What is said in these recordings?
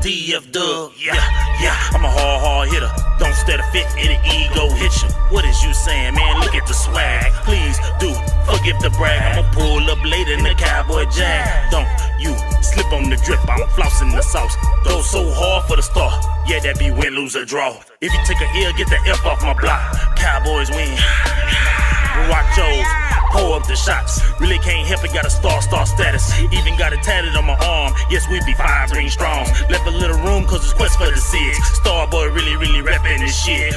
the DF Dub. Yeah, I'm a hard hitter. Don't stare to fit, it'll ego hit you. What is you saying, man? Look at the swag. Please do forgive the brag. I'ma pull up later in the Cowboy Jag. Don't you slip on the drip, I'm flossing the sauce. Go so hard for the star. Yeah, that be win, lose, or draw. If you take a L, get the F off my block. Cowboys win. Guachos, pour up the shots. Really can't help it, got a star status. Even got it tatted on my arm. Yes, we be 5 ring strong. Left a little room cause it's quest for the 6. Starboy really reppin' this shit.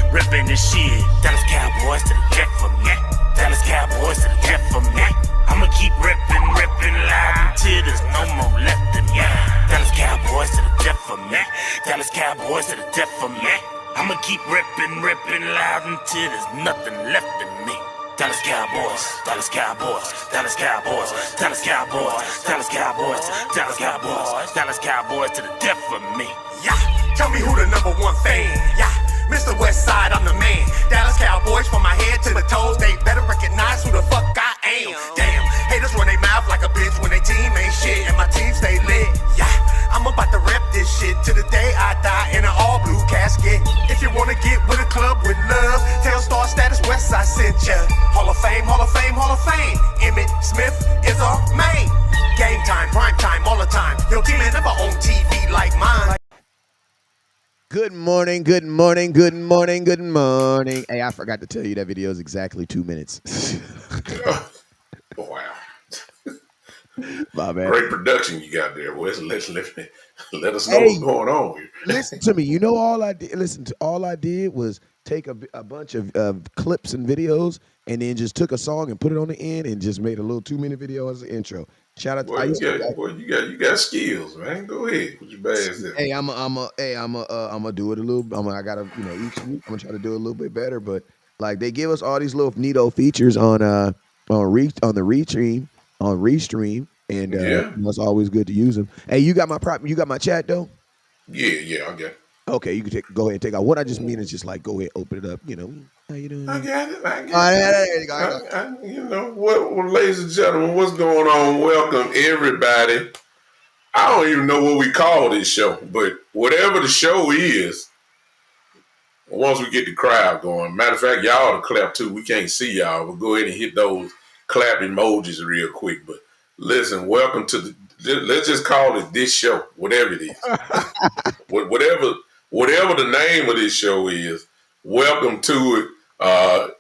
Dallas Cowboys to the death for me. Dallas Cowboys to the death for me. I'ma keep reppin' loud until there's no more left in me. Dallas Cowboys to the death for me. Dallas Cowboys to the death for me. I'ma keep reppin' loud until there's nothing left in me. Dallas Cowboys, Dallas Cowboys, Dallas Cowboys, Dallas Cowboys, Dallas Cowboys, Dallas Cowboys, Dallas Cowboys to the death for me. Yeah, tell me who the #1 fan. Yeah, Mr. Westside, I'm the man. Dallas Cowboys from my head to the toes. They better recognize who the fuck I am. Damn, haters run their mouth like a bitch when they team ain't shit and my team stay lit. Yeah, I'm about to rep this shit to the day I die in an all blue casket. If you wanna get with a club with love, tell Star Status Westside sent ya. Hall of Fame, Hall of Fame, Hall of Fame. Emmett Smith is our main. Game time, prime time, all the time. Your team ain't never on TV like mine. Good morning, good morning, good morning, good morning. Hey, I forgot to tell you that video is exactly 2 minutes. Wow. My bad. Great production you got there, Wes. Let us know what's going on here. Listen to me. You know, all I did was take a bunch of clips and videos and then just took a song and put it on the end and just made a little 2-minute video as an intro. Shout out to you got skills, man. Go ahead. Put your bags there. Hey, I'm gonna do it a little. I gotta, each week I'm gonna try to do it a little bit better. But like they give us all these little neato features on the Restream, and it's always good to use them. Hey, you got my chat though? Yeah, I got it. Okay, you can go ahead and take out. What I just mean is just like go ahead, open it up. How you doing? I got it. There you go. Well, ladies and gentlemen, what's going on? Welcome everybody. I don't even know what we call this show, but whatever the show is, once we get the crowd going. Matter of fact, y'all to clap too. We can't see y'all, but go ahead and hit those clap emojis real quick. But listen, welcome to let's just call it this show, whatever it is. whatever the name of this show is, welcome to it.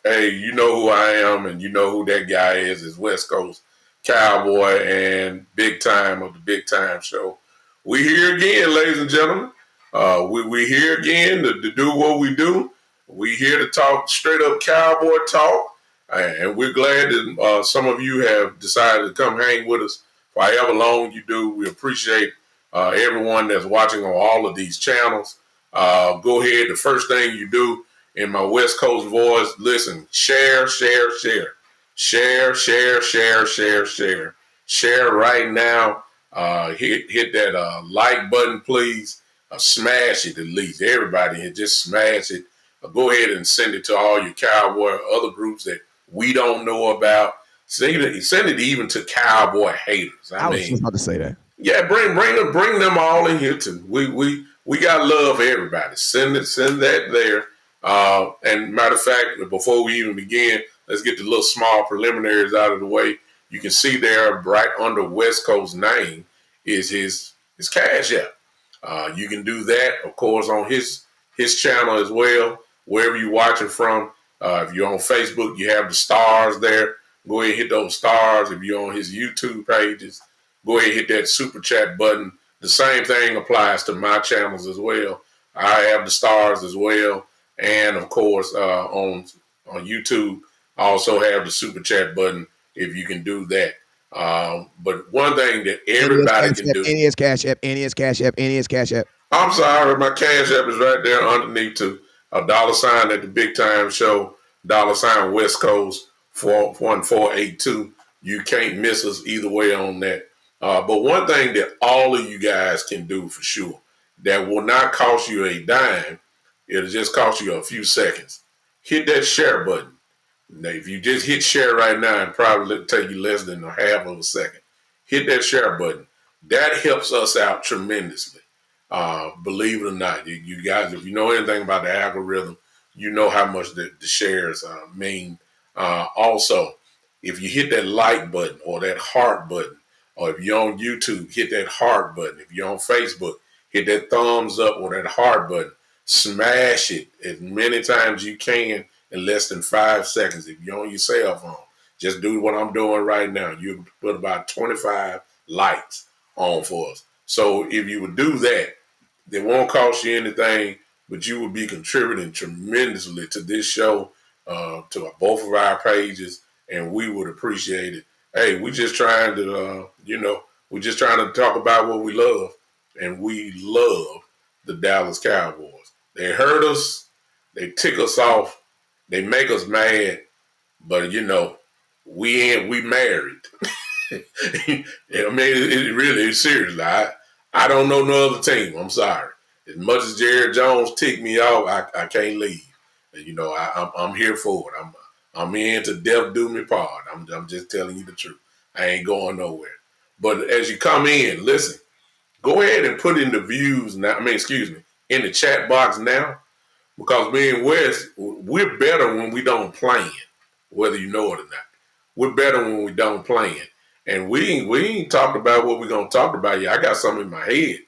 Hey, you know who I am, and you know who that guy is. It's West Coast Cowboy and Big Time of the Big Time Show. We here again, ladies and gentlemen. We here again to do what we do. We here to talk straight up cowboy talk, and we're glad that some of you have decided to come hang with us for however long you do. We appreciate everyone that's watching on all of these channels. Go ahead. The first thing you do in my West Coast voice, listen, share right now. Hit that like button, please. Smash it at least. Everybody just smash it. Go ahead and send it to all your cowboy other groups that we don't know about. Send it even to cowboy haters. I was just about to say that. Yeah, bring them all in here too. We got love for everybody. Send that there. And matter of fact, before we even begin, let's get the little small preliminaries out of the way. You can see there right under West Coast's name is his Cash App. You can do that, of course, on his channel as well, wherever you're watching from. If you're on Facebook, you have the stars there. Go ahead and hit those stars. If you're on his YouTube pages, go ahead and hit that super chat button. The same thing applies to my channels as well. I have the stars as well. And, of course, on YouTube, I also have the super chat button if you can do that. But one thing that everybody can do. And his Cash App, and his Cash App, and his Cash App. I'm sorry, my Cash App is right there underneath too. $sign at the Big Time Show, $sign West Coast 41482. You can't miss us either way on that. But one thing that all of you guys can do for sure that will not cost you a dime, it'll just cost you a few seconds. Hit that share button. Now, if you just hit share right now, it probably take you less than a half of a second. Hit that share button. That helps us out tremendously. Believe it or not, you guys, if you know anything about the algorithm, you know how much the shares mean. Also, if you hit that like button or that heart button, or if you're on YouTube, hit that heart button. If you're on Facebook, hit that thumbs up or that heart button. Smash it as many times you can in less than 5 seconds. If you're on your cell phone, just do what I'm doing right now. You put about 25 likes on for us. So if you would do that, it won't cost you anything, but you will be contributing tremendously to this show, to both of our pages, and we would appreciate it. Hey, we're just trying to, we're just trying to talk about what we love, and we love the Dallas Cowboys. They hurt us, they tick us off, they make us mad, but we married. I mean, it really is serious. I don't know no other team. I'm sorry. As much as Jerry Jones ticked me off, I can't leave. And, I'm here for it. I'm in to death do me part. I'm just telling you the truth. I ain't going nowhere. But as you come in, listen, go ahead and put in the views now. In the chat box now, because me and Wes, we're better when we don't plan, whether you know it or not. We're better when we don't plan. And we ain't talked about what we're gonna talk about yet. I got something in my head,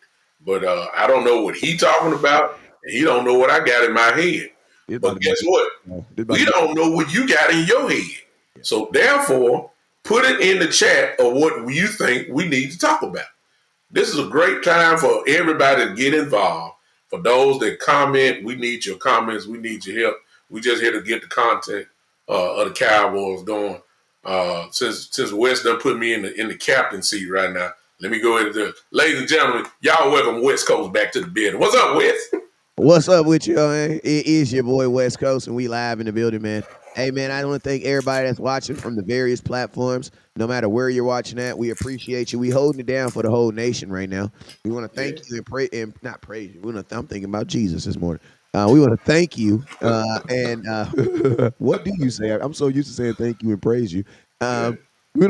but I don't know what he talking about, and he don't know what I got in my head. But guess what? We don't know what you got in your head. So therefore, put it in the chat of what you think we need to talk about. This is a great time for everybody to get involved. For those that comment, we need your comments. We need your help. We just here to get the content of the Cowboys going. Since Wes done put me in the captain seat right now, let me go ahead and ladies and gentlemen, y'all welcome West Coast back to the building. What's up, Wes? What's up with you, man? It is your boy West Coast, and we live in the building, man. Hey, man, I want to thank everybody that's watching from the various platforms. No matter where you're watching at, we appreciate you. We holding it down for the whole nation right now. We want to thank you and pray, and not praise you. I'm thinking about Jesus this morning. We want to thank you. What do you say? I'm so used to saying thank you and praise you. We want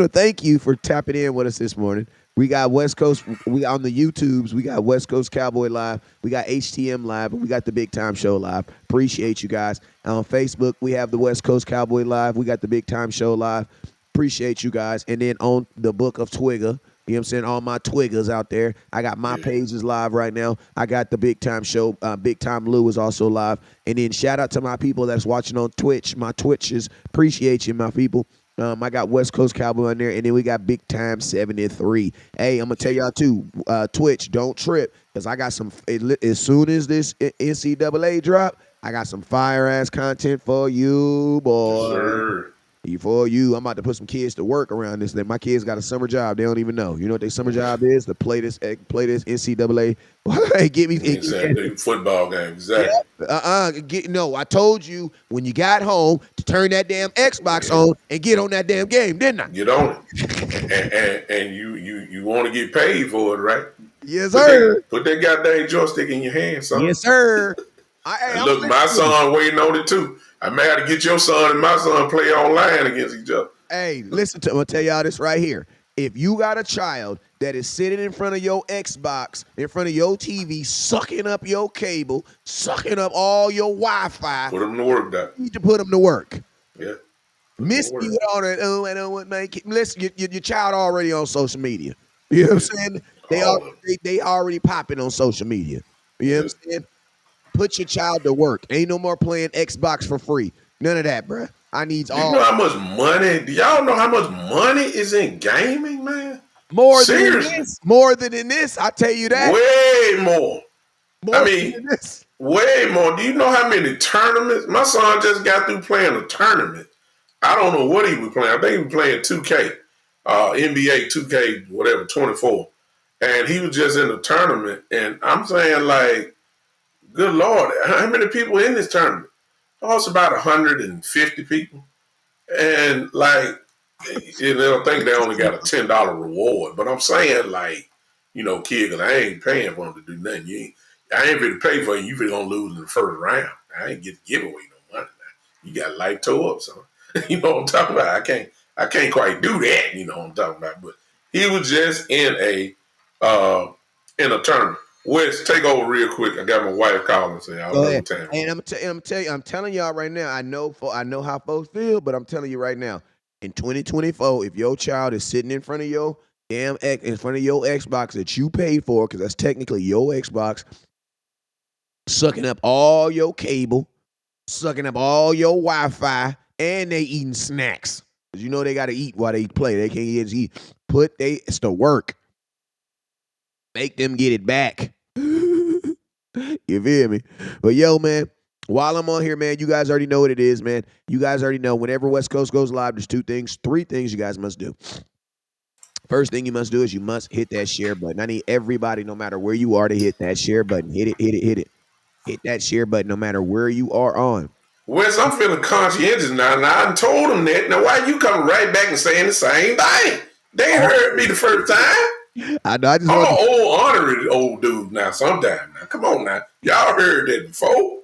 to thank you for tapping in with us this morning. We got West Coast. We on the YouTubes. We got West Coast Cowboy Live. We got HTM Live. And we got the Big Time Show Live. Appreciate you guys. On Facebook, we have the West Coast Cowboy Live. We got the Big Time Show Live. Appreciate you guys. And then on the Book of Twigger, you know what I'm saying? All my Twiggers out there. I got my pages live right now. I got the Big Time Show. Big Time Lou is also live. And then shout out to my people that's watching on Twitch. My Twitches. Appreciate you, my people. I got West Coast Cowboy on there, and then we got Big Time 73. Hey, I'm gonna tell y'all too, Twitch, don't trip, because I got some. As soon as this NCAA drop, I got some fire ass content for you, boy. Sure. For you, I'm about to put some kids to work around this. Then my kids got a summer job. They don't even know. You know what their summer job is? To play this NCAA. Hey, get me Exactly. Football game. Exactly. No, I told you when you got home to turn that damn Xbox on and get on that damn game, didn't I? Get on it. and you want to get paid for it, right? Yes, sir. Put that goddamn joystick in your hand, son. Yes, sir. Look, my son waiting on it too. I may have to get your son and my son play online against each other. Hey, listen I'm gonna tell y'all this right here. If you got a child that is sitting in front of your Xbox, in front of your TV, sucking up your cable, sucking up all your Wi-Fi, put them to work, Doc. You need to put them to work. Yeah. Miss me with all that. Oh, I don't want my kid. Listen, your child already on social media. You know what I'm saying? They already popping on social media. You know what I'm saying? Put your child to work. Ain't no more playing Xbox for free. None of that, bruh. I need all. You know how much money? Do y'all know how much money is in gaming, man? More than in this. I tell you that. Way more. Way more. Do you know how many tournaments? My son just got through playing a tournament. I don't know what he was playing. I think he was playing 2K, NBA 2K, whatever, 24. And he was just in a tournament. And I'm saying, like, good Lord, how many people in this tournament? Oh, it's about 150 people. And, like, they'll think they only got a $10 reward. But I'm saying, like, kid, because I ain't paying for them to do nothing. I ain't really pay for you. You really gonna lose in the first round. I ain't get to give away no money now. You got life toe up, son. You know what I'm talking about? I can't quite do that. You know what I'm talking about? But he was just in a tournament. Wes, take over real quick. I got my wife calling saying I don't know what time. And I'm telling y'all right now. I know how folks feel, but I'm telling you right now. In 2024, if your child is sitting in front of your in front of your Xbox that you paid for, because that's technically your Xbox, sucking up all your cable, sucking up all your Wi-Fi, and they eating snacks. Because you know they got to eat while they play. They can't just eat. It's the work. Make them get it back. You feel me? But yo, man, while I'm on here, man, you guys already know what it is, man. You guys already know whenever West Coast goes live, there's three things you guys must do. First thing you must do is you must hit that share button. I need everybody, no matter where you are, to hit that share button. Hit it. Hit that share button no matter where you are on. Wes, I'm feeling conscientious now, and I told them that. Now, why you coming right back and saying the same thing? They heard me the first time. I know. I'm an old, honorary old dude now, sometime now. Come on now. Y'all heard that before.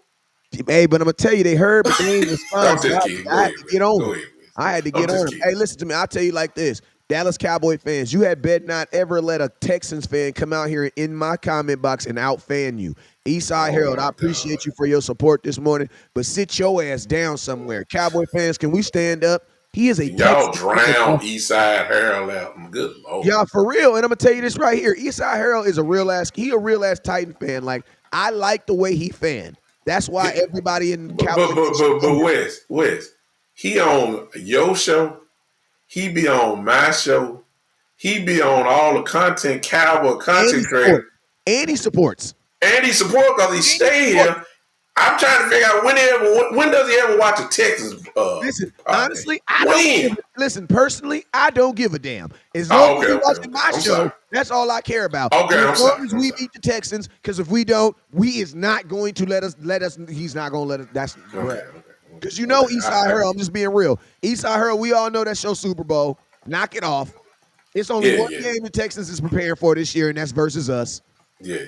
Hey, but I'm going to tell you, they heard, but they ain't respond. I'm just kidding. I had to get on them. I had to get on them. Kidding. Hey, listen to me. I'll tell you like this. Dallas Cowboy fans, you had bet not ever let a Texans fan come out here in my comment box and out-fan you. Eastside Herald, I appreciate you for your support this morning, but sit your ass down somewhere. Cowboy fans, can we stand up? He is a y'all drown Eastside Herald out. Good Lord. Yeah, for real. And I'm gonna tell you this right here. Eastside Herald is a real ass Titan fan. Like, I like the way he fanned. That's why everybody in Cowboy. But Wes, he on your show. He be on my show. He be on all the content, Cowboy content creator. And he supports. And he supports because he stay here. I'm trying to figure out when does he ever watch a Texans? Listen, honestly, personally, I don't give a damn. As long as he's watching my show, that's all I care about. As long as we beat the Texans, because if we don't, he is not going to let us. He's not going to let us. That's correct. Because Eastside Herald, I'm just being real. Eastside Herald, we all know that's your Super Bowl. Knock it off. It's only one game the Texans is preparing for this year, and that's versus us. Yeah.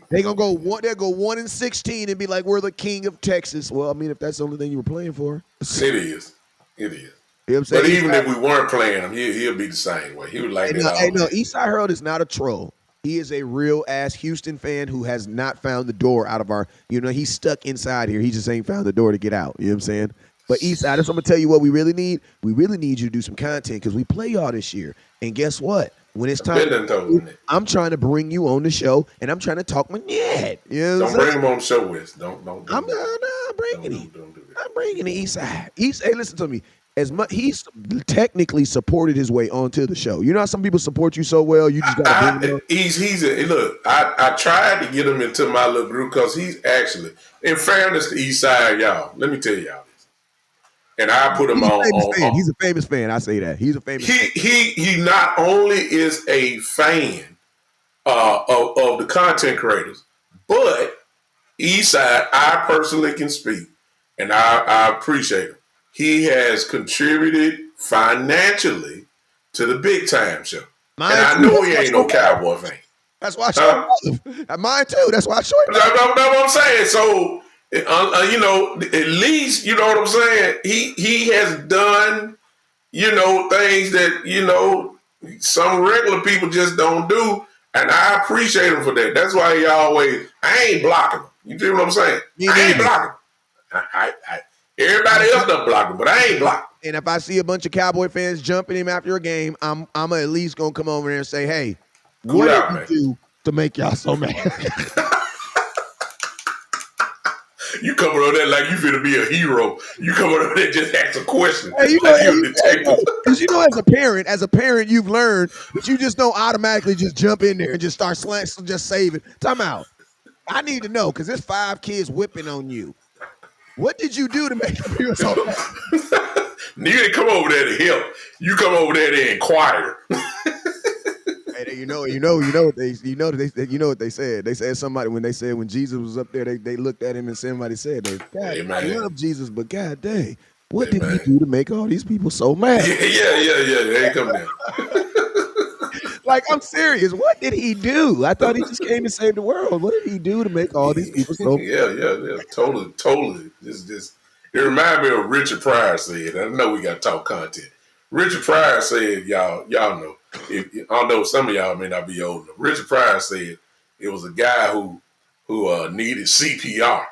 They'll go 1-16 and be like, we're the king of Texas. Well, I mean, if that's the only thing you were playing for. It is. You know what I'm saying? But even if we weren't playing him, he'll be the same way. He would like that. No, Eastside Herald is not a troll. He is a real ass Houston fan who has not found the door out of our, he's stuck inside here. He just ain't found the door to get out. You know what I'm saying? But Eastside, I'm going to tell you what we really need. We really need you to do some content because we play y'all this year. And guess what? When it's time, I'm trying to bring you on the show, and I'm trying to talk my head. Don't bring him on the show, Wes. Don't. I'm bringing him. I'm bringing the Eastside. Hey, listen to me. As much he's technically supported his way onto the show. You know how some people support you so well, you just got to bring him on? Look. I tried to get him into my little group because he's actually, in fairness to Eastside, y'all. Let me tell y'all. And I put him on. He's a famous fan. I say that. He's a famous fan. He not only is a fan of the content creators, but Eastside, I personally can speak, and I appreciate him. He has contributed financially to the Big Time Show. I know he ain't no Cowboy fan. That's why I showed him. Mine too. That's why I showed him. That's what I'm saying. So, at least, you know what I'm saying? He has done, things that, some regular people just don't do. And I appreciate him for that. That's why I ain't blocking him. You feel what I'm saying? I ain't blocking him. Everybody else done block him, but I ain't blocking. And if I see a bunch of Cowboy fans jumping him after a game, I'm at least going to come over there and say, hey, what did you do to make y'all so mad? You come over there like you finna be a hero. You come over there and just ask a question. Hey, because as a parent, you've learned that you just don't automatically just jump in there and just start just saving. Time out. I need to know because there's 5 kids whipping on you. What did you do to make them feel so bad? You didn't come over there to help. You come over there to inquire. Hey, you know what they said. They said when Jesus was up there, they looked at him and somebody said, I love Jesus, but God dang, what did he do to make all these people so mad? Yeah. They come down. Like, I'm serious. What did he do? I thought he just came and saved the world. What did he do to make all these people so mad? Yeah. Totally. It reminds me of Richard Pryor said. I know we got to talk content. Richard Pryor said, y'all know. I know some of y'all may not be old enough. Richard Pryor said, It was a guy who needed CPR,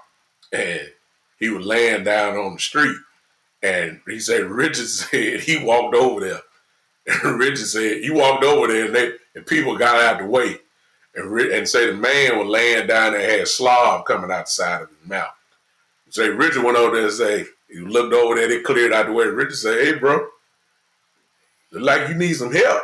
and he was laying down on the street. And he said Richard said he walked over there. And Richard said he walked over there, and people got out the way. And say the man was laying down there, had slob coming out the side of his mouth. Say Richard went over there and say, he looked over there, they cleared out the way. Richard said, "Hey, bro, look like you need some help."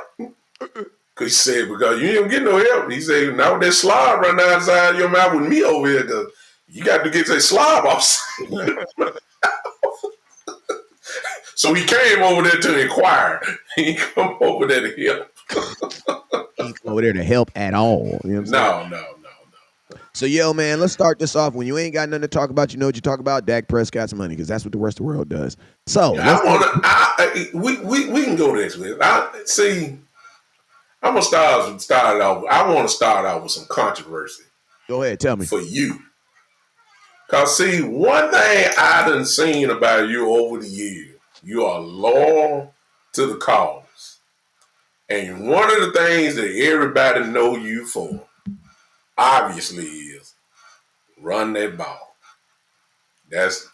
Cause he said, "Because you ain't gonna get no help." He said, "Now with that slob running outside your mouth with me over here, cause you got to get that slob off." So he came over there to inquire. He didn't come over there to help. He ain't come over there to help at all. You know what I'm saying? No. So, yo, man, let's start this off. When you ain't got nothing to talk about, you know what you talk about? Dak Prescott's money, because that's what the rest of the world does. So, we can go this way. I'm gonna start it off. I want to start out with some controversy. Go ahead, tell me. For you. Cause see, one thing I done seen about you over the years, you are loyal to the cause. And one of the things that everybody know you for, obviously, is run that ball. That's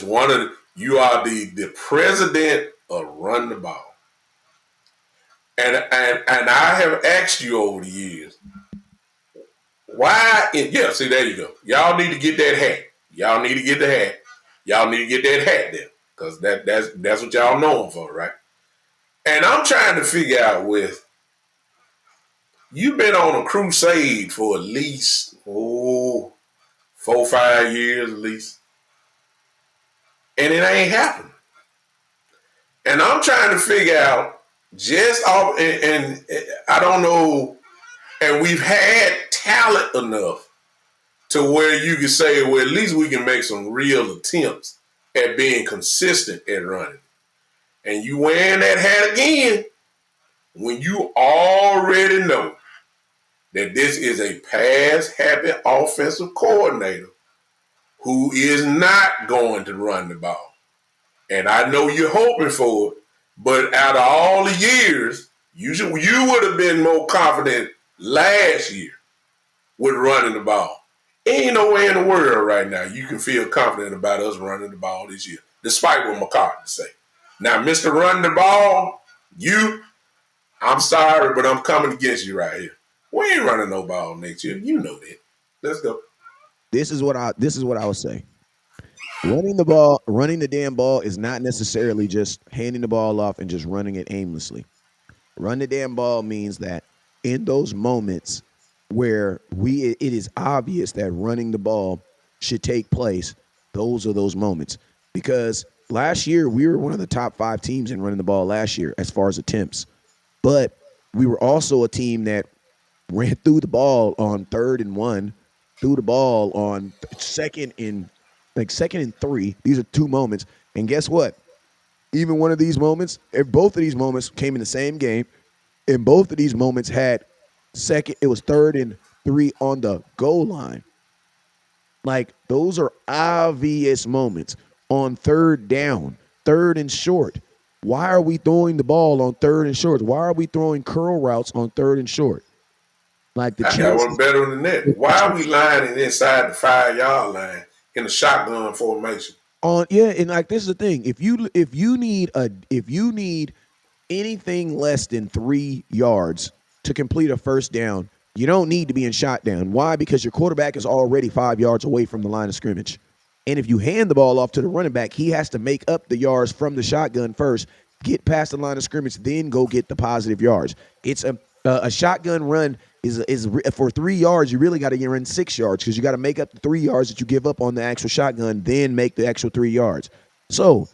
one of you are the president of run the ball. And I have asked you over the years, why? Yeah, see, there you go. Y'all need to get that hat. Y'all need to get the hat. Y'all need to get that hat there, because that's what y'all know him for, right? And I'm trying to figure out you've been on a crusade for at least 4 or 5 years at least, and it ain't happened. And I'm trying to figure out just off, and I don't know, and we've had talent enough to where you can say, well, at least we can make some real attempts at being consistent at running. And you wearing that hat again when you already know that this is a pass-happy offensive coordinator who is not going to run the ball. And I know you're hoping for it, but out of all the years, you would have been more confident last year with running the ball. Ain't nowhere in the world right now you can feel confident about us running the ball this year, despite what McCartney say. Now, Mr. Run the Ball, I'm sorry, but I'm coming against you right here. We ain't running no ball next year. You know that. Let's go. This is what I would say. Running the damn ball is not necessarily just handing the ball off and just running it aimlessly. Run the damn ball means that in those moments where it is obvious that running the ball should take place, those are those moments. Because last year, we were one of the top 5 teams in running the ball last year as far as attempts. But we were also a team that ran through the ball on 3rd and 1, threw the ball on 2nd and 3. These are 2 moments. And guess what? Even one of these moments, if both of these moments came in the same game, and both of these moments had it was 3rd and 3 on the goal line. Like, those are obvious moments. On 3rd down, 3rd and short. Why are we throwing the ball on 3rd and short? Why are we throwing curl routes on 3rd and short? Like, I got one better than that. Why are we lining inside the 5-yard line in the shotgun formation? And like, this is the thing. If you need anything less than 3 yards to complete a first down, you don't need to be in shotgun. Why? Because your quarterback is already 5 yards away from the line of scrimmage. And if you hand the ball off to the running back, he has to make up the yards from the shotgun first, get past the line of scrimmage, then go get the positive yards. It's a shotgun run is for 3 yards. You really got to run 6 yards, because you got to make up the 3 yards that you give up on the actual shotgun, then make the actual 3 yards. So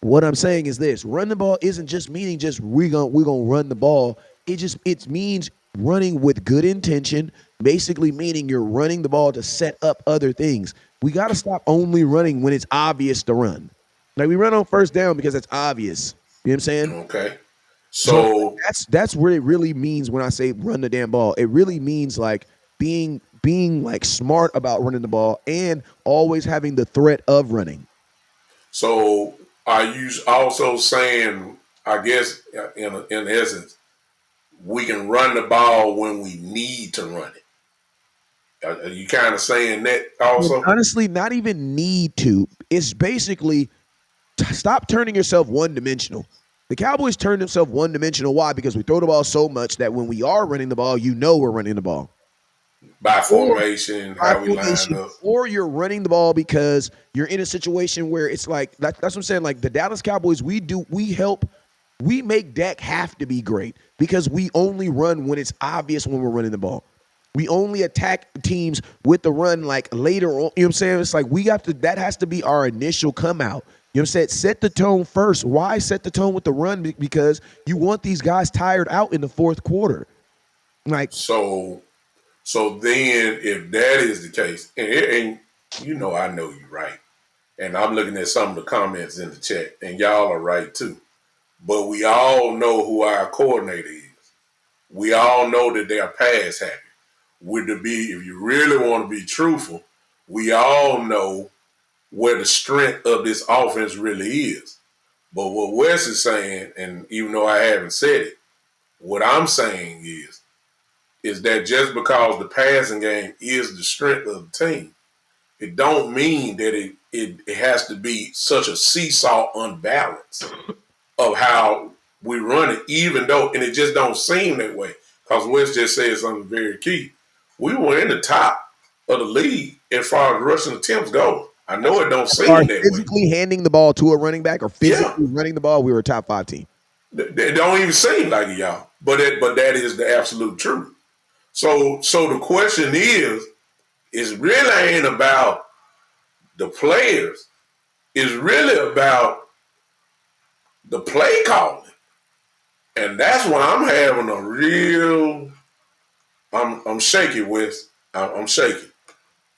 what I'm saying is this: run the ball isn't just meaning just we're gonna run the ball. It means running with good intention, basically meaning you're running the ball to set up other things. We got to stop only running when it's obvious to run. Like, we run on first down because it's obvious. You know what I'm saying? Okay. So that's what it really means when I say run the damn ball. It really means like being like smart about running the ball and always having the threat of running. So are you also saying, I guess in essence, we can run the ball when we need to run it? Are you kind of saying that also? Honestly, not even need to. It's basically stop turning yourself one-dimensional. The Cowboys turn themselves one-dimensional. Why? Because we throw the ball so much that when we are running the ball, you know we're running the ball. By formation, how we line up. Or you're running the ball because you're in a situation where it's like that's what I'm saying. Like the Dallas Cowboys, we make Dak have to be great because we only run when it's obvious when we're running the ball. We only attack teams with the run like later on. You know what I'm saying? It's like that has to be our initial come out. You know what I'm saying? Set the tone first. Why set the tone with the run? Because you want these guys tired out in the fourth quarter. Like so then if that is the case, and I know you're right. And I'm looking at some of the comments in the chat, and y'all are right too. But we all know who our coordinator is. We all know that they're pass happy. If you really want to be truthful, we all know where the strength of this offense really is. But what Wes is saying, and even though I haven't said it, what I'm saying is that just because the passing game is the strength of the team, it don't mean that it has to be such a seesaw unbalance of how we run it, even though, and it just don't seem that way. Because Wes just said something very key. We were in the top of the league as far as rushing attempts go. I know it don't seem that way. Physically handing the ball to a running back or physically running the ball, we were a top 5 team. It don't even seem like it, y'all. But that is the absolute truth. So the question is really ain't about the players. It's really about the play calling. And that's why I'm having a real I'm shaky with. I'm shaky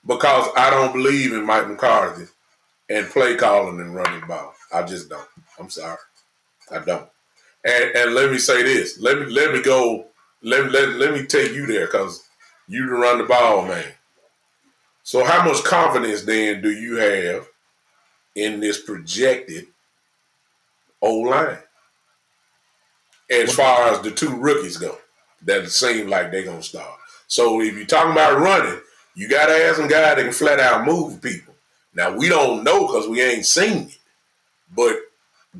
because I don't believe in Mike McCarthy and play calling and running ball. I just don't. I'm sorry, I don't. And let me say this. Let me go. Let me take you there because you to run the ball, man. So how much confidence then do you have in this projected O-line as far as the 2 rookies go? That seem like they're going to start. So if you're talking about running, you got to have some guy that can flat out move people. Now, we don't know because we ain't seen it. But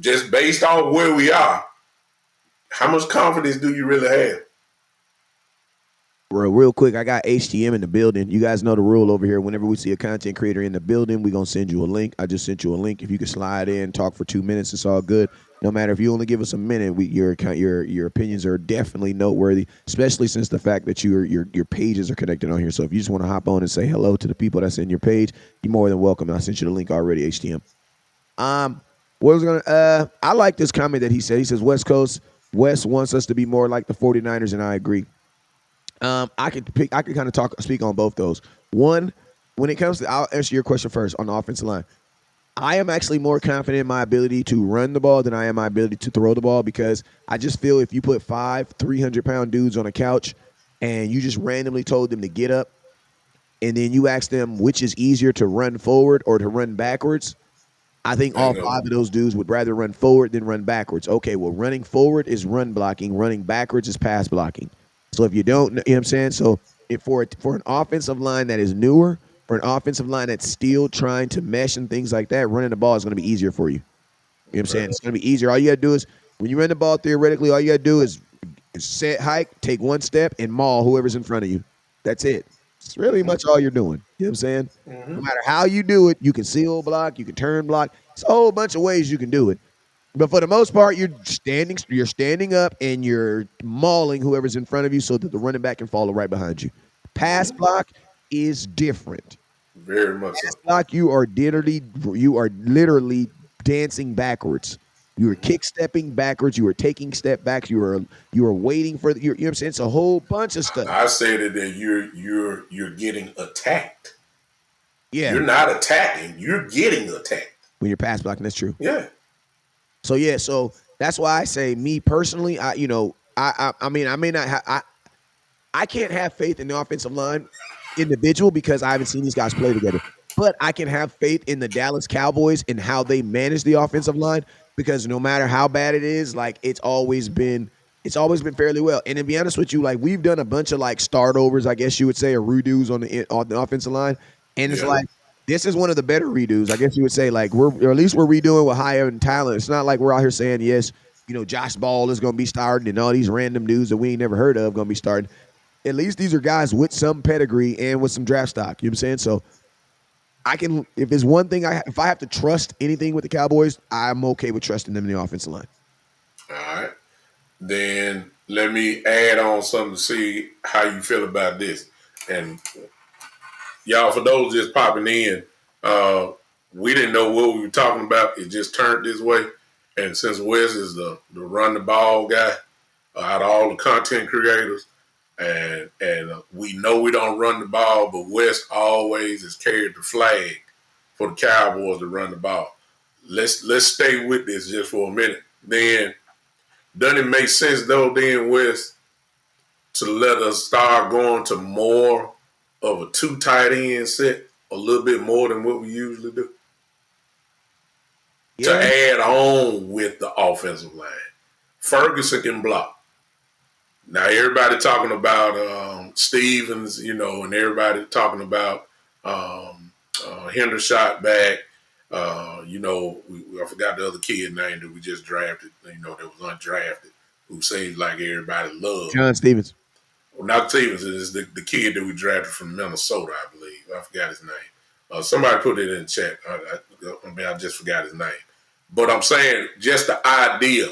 just based on where we are, how much confidence do you really have? Real quick, I got HTM in the building. You guys know the rule over here. Whenever we see a content creator in the building, we're going to send you a link. I just sent you a link. If you can slide in, talk for 2 minutes, it's all good. No matter if you only give us a minute, your opinions are definitely noteworthy, especially since the fact that your pages are connected on here. So if you just want to hop on and say hello to the people that's in your page, you're more than welcome. I sent you the link already, HTM. I like this comment that he said. He says, West wants us to be more like the 49ers, and I agree. I could kind of speak on both those. One, when it comes to, I'll answer your question first on the offensive line. I am actually more confident in my ability to run the ball than I am my ability to throw the ball because I just feel if you put 5 300-pound dudes on a couch and you just randomly told them to get up and then you ask them which is easier to run forward or to run backwards, I think all 5 of those dudes would rather run forward than run backwards. Okay, well, running forward is run blocking. Running backwards is pass blocking. So if you don't, you know what I'm saying? So for an offensive line that is newer, for an offensive line that's still trying to mesh and things like that, running the ball is going to be easier for you. You know what I'm saying? It's going to be easier. All you got to do is, when you run the ball theoretically, all you got to do is set, hike, take 1 step, and maul whoever's in front of you. That's it. It's really much all you're doing. You know what I'm saying? Mm-hmm. No matter how you do it, you can seal block, you can turn block. It's a whole bunch of ways you can do it. But for the most part, you're standing up and you're mauling whoever's in front of you so that the running back can follow right behind you. Pass block is different. Very much Pass block, you are literally dancing backwards. You are kick stepping backwards. You are taking step backs. You are waiting for you know what I'm saying? It's a whole bunch of stuff. I said that you're getting attacked. Yeah, you're not attacking. You're getting attacked when you're pass blocking. That's true. Yeah. So that's why I say, me personally, I can't have faith in the offensive line individual because I haven't seen these guys play together. But I can have faith in the Dallas Cowboys and how they manage the offensive line because no matter how bad it is, like it's always been It's always been fairly well. And to be honest with you, like we've done a bunch of like start overs, I guess you would say, or redos on the offensive line. And it's Yeah. like this is one of the better redos, I guess you would say. Like or at least we're redoing with higher end talent. It's not like we're out here saying, yes, Josh Ball is gonna be starting and all these random dudes that we ain't never heard of gonna be starting. At least these are guys with some pedigree and with some draft stock. You know what I'm saying? So I can, if there's one thing if I have to trust anything with the Cowboys, I'm okay with trusting them in the offensive line. All right. Then let me add on something to see how you feel about this. And y'all, for those just popping in, we didn't know what we were talking about. It just turned this way. And since Wes is the run the ball guy out of all the content creators, and we know we don't run the ball, but Wes always has carried the flag for the Cowboys to run the ball. Let's stay with this just for a minute. Then doesn't it make sense though, then Wes, to let us start going to more of a 2 tight end set, a little bit more than what we usually do? Yeah. To add on with the offensive line. Ferguson can block. Now everybody talking about Stevens, and everybody talking about Hendershot back. I forgot the other kid name that we just drafted, that was undrafted, who seems like everybody loves. John Stevens. Well, not Stevens. It's the kid that we drafted from Minnesota, I believe. I forgot his name. Somebody put it in the chat. I just forgot his name. But I'm saying just the idea,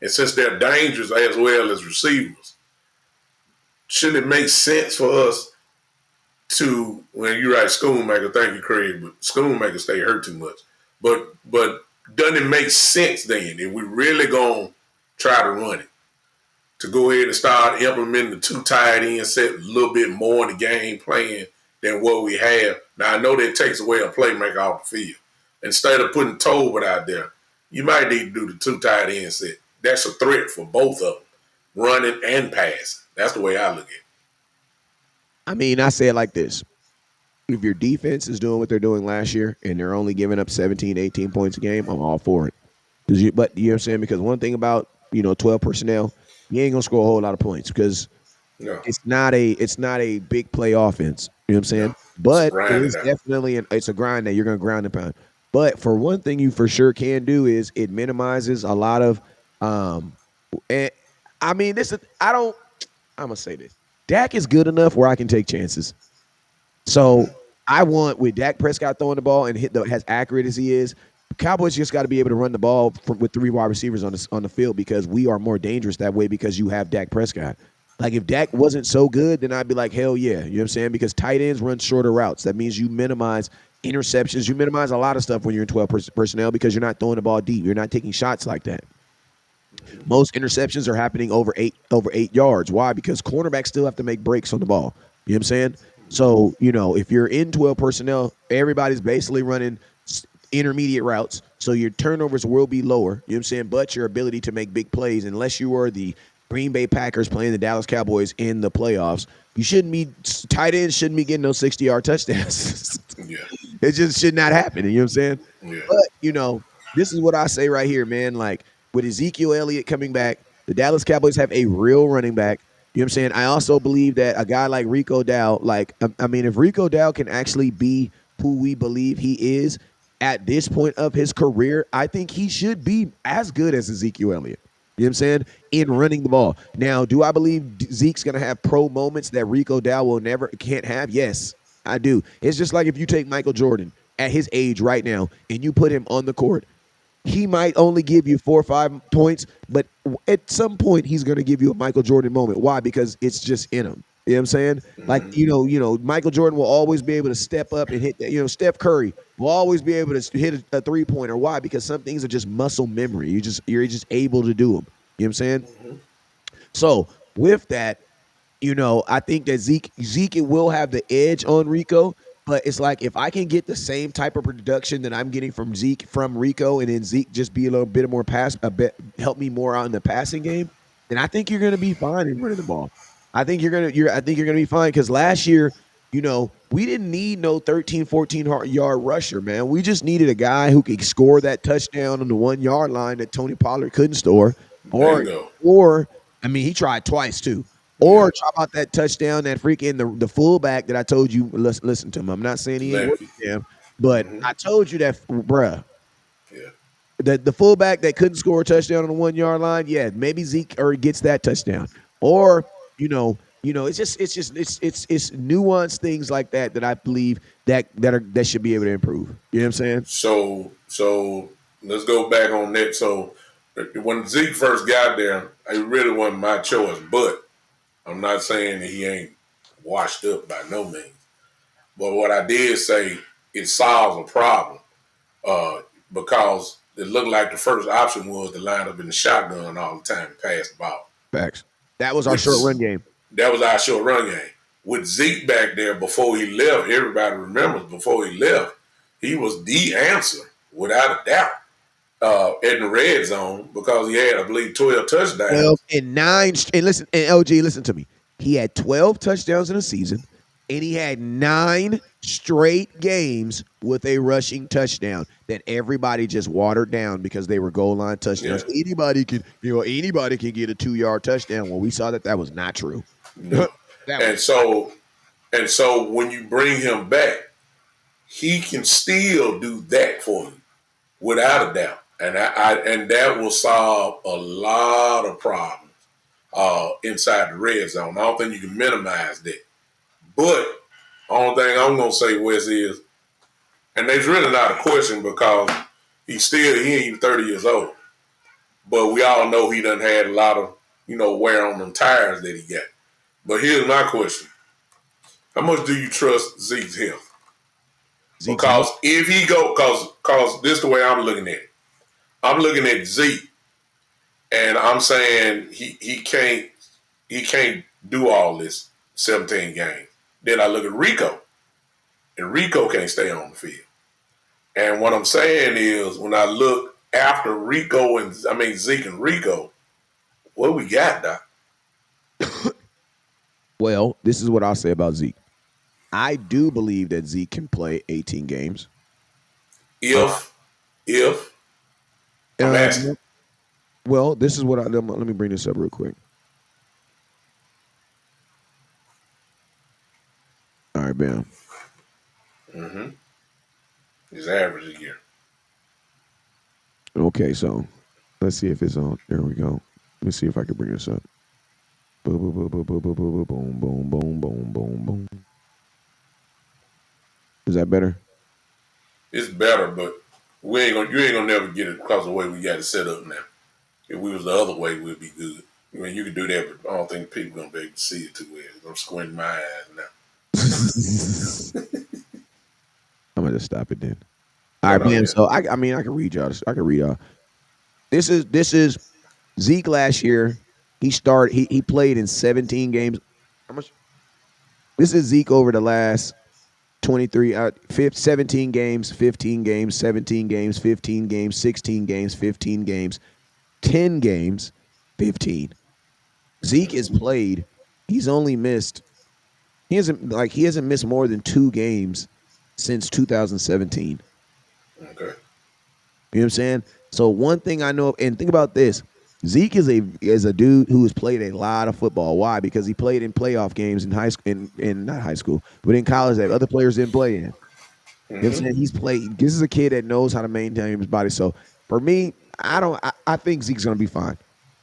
and since they're dangerous as well as receivers, shouldn't it make sense for us to, when you write Schoonmaker, thank you, Craig, but Schoonmaker stay hurt too much. But doesn't it make sense then, if we really gonna try to run it, to go ahead and start implementing the 2 tight end set a little bit more in the game plan than what we have? Now I know that takes away a playmaker off the field. Instead of putting Tolbert out there, you might need to do the 2 tight end set. That's a threat for both of them, running and passing. That's the way I look at it. I mean, I say it like this. If your defense is doing what they're doing last year and they're only giving up 17, 18 points a game, I'm all for it. But you know what I'm saying? Because one thing about, 12 personnel, you ain't going to score a whole lot of points because it's not a big play offense. You know what I'm saying? But it is definitely it's a grind that you're going to ground and pound. But for one thing you for sure can do is it minimizes a lot of and I mean, I'm going to say this. Dak is good enough where I can take chances. So I want, with Dak Prescott throwing the ball and as accurate as he is, Cowboys just got to be able to run the ball with 3 wide receivers on the field, because we are more dangerous that way because you have Dak Prescott. Like if Dak wasn't so good, then I'd be like, hell yeah. You know what I'm saying? Because tight ends run shorter routes. That means you minimize interceptions. You minimize a lot of stuff when you're in 12 personnel because you're not throwing the ball deep. You're not taking shots like that. Most interceptions are happening over 8 yards. Why? Because cornerbacks still have to make breaks on the ball. You know what I'm saying? So, if you're in 12 personnel, everybody's basically running intermediate routes. So your turnovers will be lower. You know what I'm saying? But your ability to make big plays, unless you are the Green Bay Packers playing the Dallas Cowboys in the playoffs, tight ends shouldn't be getting those 60-yard touchdowns. Yeah. It just should not happen. You know what I'm saying? Yeah. But, this is what I say right here, man. Like, with Ezekiel Elliott coming back, the Dallas Cowboys have a real running back. You know what I'm saying? I also believe that a guy like Rico Dow, if Rico Dow can actually be who we believe he is at this point of his career, I think he should be as good as Ezekiel Elliott. You know what I'm saying? In running the ball. Now, do I believe Zeke's going to have pro moments that Rico Dow can't have? Yes, I do. It's just like if you take Michael Jordan at his age right now and you put him on the court, he might only give you 4 or 5 points, but at some point he's going to give you a Michael Jordan moment. Why? Because it's just in him. You know what I'm saying? Like, Michael Jordan will always be able to step up and hit that. Steph Curry will always be able to hit a 3-pointer. Why? Because some things are just muscle memory. You're just able to do them. You know what I'm saying? Mm-hmm. So with that, I think that Zeke will have the edge on Rico. But it's like, if I can get the same type of production that I'm getting from Zeke from Rico, and then Zeke just be a little bit more help me more out in the passing game, then I think you're going to be fine in running the ball. I think you're going to be fine, because last year, we didn't need no 13, 14-yard rusher, man. We just needed a guy who could score that touchdown on the 1-yard line that Tony Pollard couldn't score, or I mean, he tried twice too. Or how about that touchdown, that freaking the fullback that I told you, listen to him. I'm not saying he ain't worth him, but I told you that, bruh. Yeah. The fullback that couldn't score a touchdown on the 1 yard line, yeah, maybe Zeke or gets that touchdown. Or, it's nuanced things like that I believe that should be able to improve. You know what I'm saying? So let's go back on that. So when Zeke first got there, it really wasn't my choice, but I'm not saying that he ain't washed up by no means. But what I did say, it solves a problem because it looked like the first option was to line up in the shotgun all the time and pass the ball. Facts. That was our short run game. That was our short run game. With Zeke back there before he left, everybody remembers before he left, he was the answer, without a doubt, in the red zone because he had, I believe, 12 touchdowns. 12 and 9. And listen, and LG, listen to me. He had 12 touchdowns in a season, and he had 9 straight games with a rushing touchdown that everybody just watered down because they were goal line touchdowns. Yeah. Anybody can get a 2-yard touchdown. Well, we saw that was not true. No. So when you bring him back, he can still do that for you, without a doubt, and that will solve a lot of problems inside the red zone. I don't think you can minimize that. But only thing I'm gonna say, Wes, is, and there's really not a question because he ain't even 30 years old, but we all know he done had a lot of wear on them tires that he got. But here's my question: how much do you trust Zeke's health? Because if he because this is the way I'm looking at it. I'm looking at Zeke, and I'm saying he can't do all this 17 games. Then I look at Rico, and Rico can't stay on the field. And what I'm saying is, when I look after Zeke and Rico, what we got, Doc? Well, this is what I'll say about Zeke. I do believe that Zeke can play 18 games. If I'm asking. Well, this is what let me bring this up real quick. All right, bam. Mm-hmm. His average a year. Okay, so let's see if it's on. There we go. Let me see if I can bring this up. Boom, boom, boom, boom, boom, boom, boom, boom, boom, boom, boom, boom. Is that better? It's better, but you ain't gonna never get it because of the way we got it set up now. If we was the other way, we'd be good. I mean, you can do that, but I don't think people gonna be able to see it too well. I'm squinting my eyes now. I'm gonna just stop it then. All right, man. So I can read y'all. This is Zeke last year. He played in 17 games. How much? This is Zeke over the last 17 games, 15 games, 17 games, 15 games, 16 games, 15 games, 10 games, 15. Zeke has played. He hasn't missed more than 2 games since 2017. Okay. You know what I'm saying? So one thing I know, and think about this. Zeke is a dude who has played a lot of football. Why? Because he played in playoff games in high school, in not high school, but in college that other players didn't play in. Mm-hmm. You know what I'm saying? He's played. This is a kid that knows how to maintain his body. So for me, I think Zeke's going to be fine.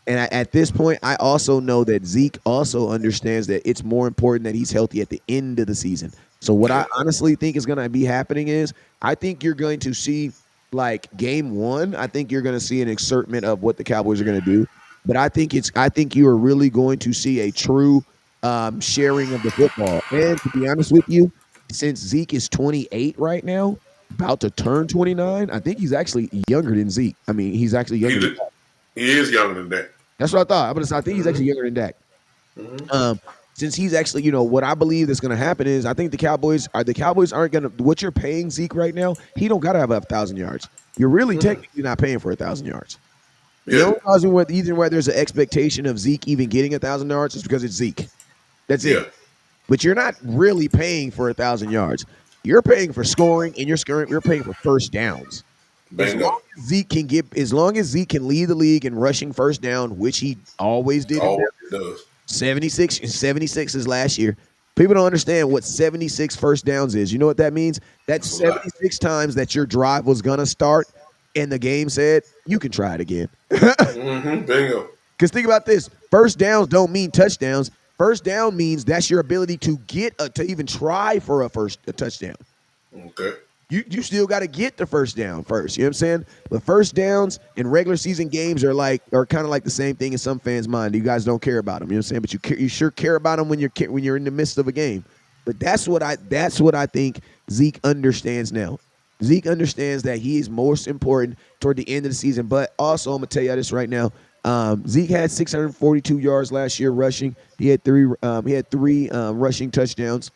And at this point, I also know that Zeke also understands that it's more important that he's healthy at the end of the season. So what I honestly think is going to be happening is I think you're going to see, like, game 1, I think you're going to see an excerpment of what the Cowboys are going to do. But I think you are really going to see a true sharing of the football. And to be honest with you, since Zeke is 28 right now, about to turn 29, I think he's actually younger than Zeke. I mean, he's actually younger than Dak. He is younger than Dak. That's what I thought. I think he's actually younger than Dak. Mm-hmm. Since he's actually, what I believe is going to happen is I think the Cowboys aren't going to, what you're paying Zeke right now, he don't got to have 1,000 yards. You're really technically not paying for 1,000 yards. Yeah. The only reason why there's an expectation of Zeke even getting 1,000 yards is because it's Zeke. That's it. But you're not really paying for 1,000 yards. You're paying for scoring, and you're paying for first downs. Bingo. As long as Zeke can lead the league in rushing first down, which he always did. Always does. 76 is last year. People don't understand what 76 first downs is. You know what that means? That's That's a lot. 76 times that your drive was gonna start, and the game said you can try it again. Bingo. Because think about this: first downs don't mean touchdowns. First down means that's your ability to to even try for a touchdown. Okay. You still got to get the first down first. You know what I'm saying? The first downs in regular season games are kind of like the same thing in some fans' mind. You guys don't care about them. You know what I'm saying? But you sure care about them when you're in the midst of a game. But that's what I think Zeke understands now. Zeke understands that he is most important toward the end of the season. But also, I'm gonna tell you this right now. Zeke had 642 yards last year rushing. He had three rushing touchdowns.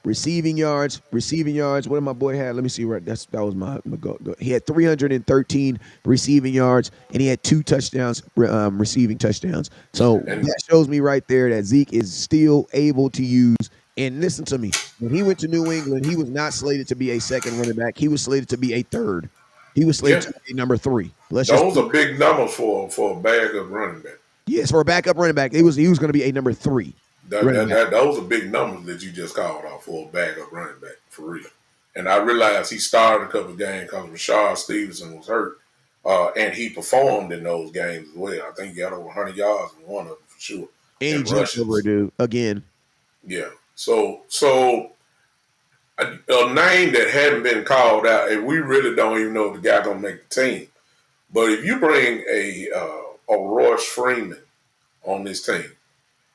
Receiving yards. What did my boy have? Let me see. Right, that was my go. He had 313 receiving yards, and he had 2 touchdowns, receiving touchdowns. So that shows me right there that Zeke is still able to use. And listen to me, when he went to New England, he was not slated to be a second running back. He was slated to be a third. He was slated to be number 3. Those are big numbers for a backup running back. Yes, for a backup running back, he was going to be a number 3. Those are big numbers that you just called out for a backup running back, for real. And I realized he started a couple of games because Rashard Stevenson was hurt, and he performed in those games as well. I think he got over 100 yards in one of them for sure. And he jumped over, dude, again. Yeah. So a name that hadn't been called out, and we really don't even know if the guy gonna make the team. But if you bring a Royce Freeman on this team,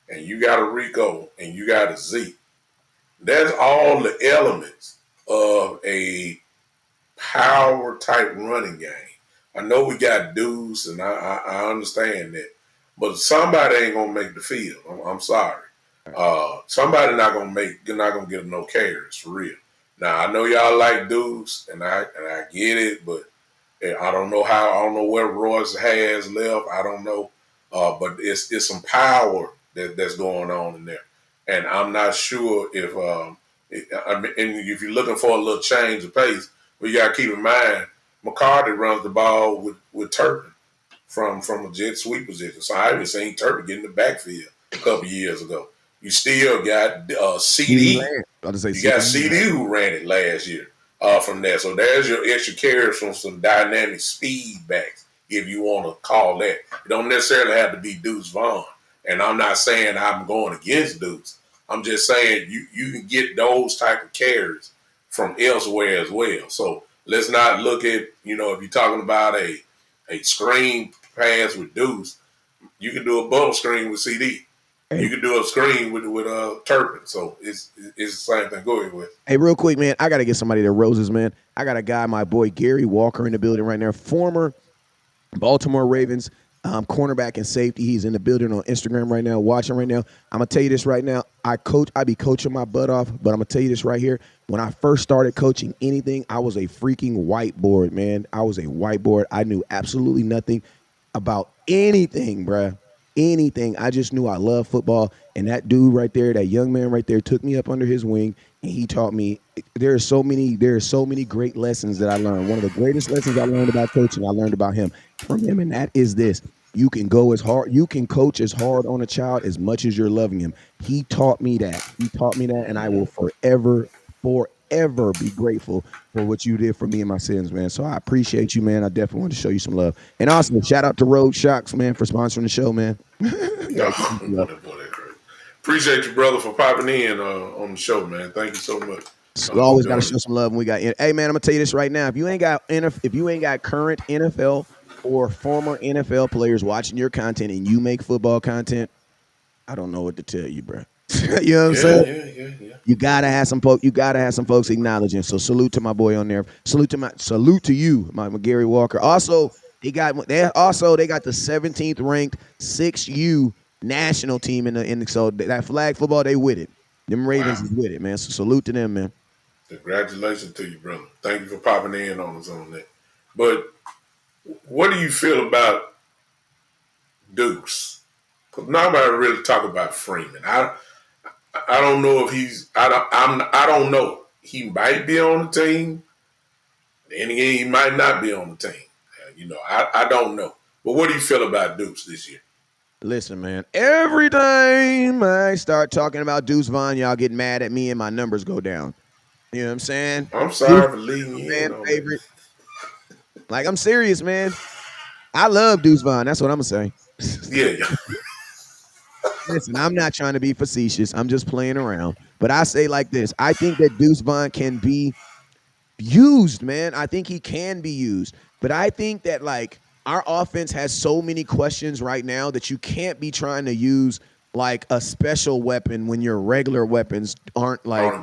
and you got a Rico, and you got a Zeke, that's all the elements of a power type running game. I know we got Deuce, and I understand that, but somebody ain't gonna make the field. I'm sorry. Somebody not gonna get no carries for real. Now I know y'all like Deuce, and I get it, but I don't know what Royce has left. I don't know, but it's some power that's going on in there, and I'm not sure if if you're looking for a little change of pace, we got to keep in mind McCarthy runs the ball with Turpin from a jet sweep position. So I haven't seen Turpin get in the backfield a couple years ago. You still got CD. You got CD who ran it last year from there. So there's your extra carries from some dynamic speed backs, if you want to call that. It don't necessarily have to be Deuce Vaughn. And I'm not saying I'm going against Deuce. I'm just saying you can get those type of carries from elsewhere as well. So let's not look at, if you're talking about a screen pass with Deuce, you can do a bubble screen with CD. Hey. You can do a screen with Turpin. So it's the same thing. Go ahead with. Hey, real quick, man, I got to get somebody their roses, man. I got a guy, my boy Gary Walker, in the building right now, former Baltimore Ravens cornerback and safety. He's in the building on Instagram right now, watching right now. I'm going to tell you this right now. I be coaching my butt off, but I'm going to tell you this right here. When I first started coaching anything, I was a freaking whiteboard, man. I was a whiteboard. I knew absolutely nothing about anything, bruh. Anything. I just knew I loved football, and that dude right there, that young man right there, took me up under his wing, and he taught me. There are so many great lessons that I learned. One of the greatest lessons I learned about coaching, I learned about him from him, and that is this: you can go as hard, you can coach as hard on a child as much as you're loving him. He taught me that. And I will forever be grateful for what you did for me and my sins, man. So I appreciate you, man. I definitely want to show you some love. And also, shout out to Road Shocks, man, for sponsoring the show, man. Appreciate you, brother, for popping in on the show, man. Thank you so much. We always got to show some love when we got. Hey, man, I'm gonna tell you this right now. If you ain't got current NFL or former NFL players watching your content and you make football content, I don't know what to tell you, bro. You know what I'm saying? Yeah. You gotta have some folks. You gotta have some folks acknowledging. So salute to my boy on there. Salute to you, my Gary Walker. Also, they got the 17th ranked 6U national team in the so that flag football, they with it. Them Ravens is with it, man. So salute to them, man. Congratulations to you, brother. Thank you for popping in on us on that. But what do you feel about Deuce? Because nobody really talk about Freeman. I don't know if he's. I don't know. He might be on the team, Then again, he might not be on the team. I don't know. But what do you feel about Deuce this year? Listen, man. Every time I start talking about Deuce Vaughn, y'all get mad at me and my numbers go down. You know what I'm saying? I'm sorry for leading you Fan in on favorite. Like, I'm serious, man. I love Deuce Vaughn. That's what I'm gonna say. Yeah. Listen, I'm not trying to be facetious. I'm just playing around. But I say like this: I think that Deuce Vaughn can be used, man. I think he can be used. But I think that like our offense has so many questions right now that you can't be trying to use like a special weapon when your regular weapons aren't like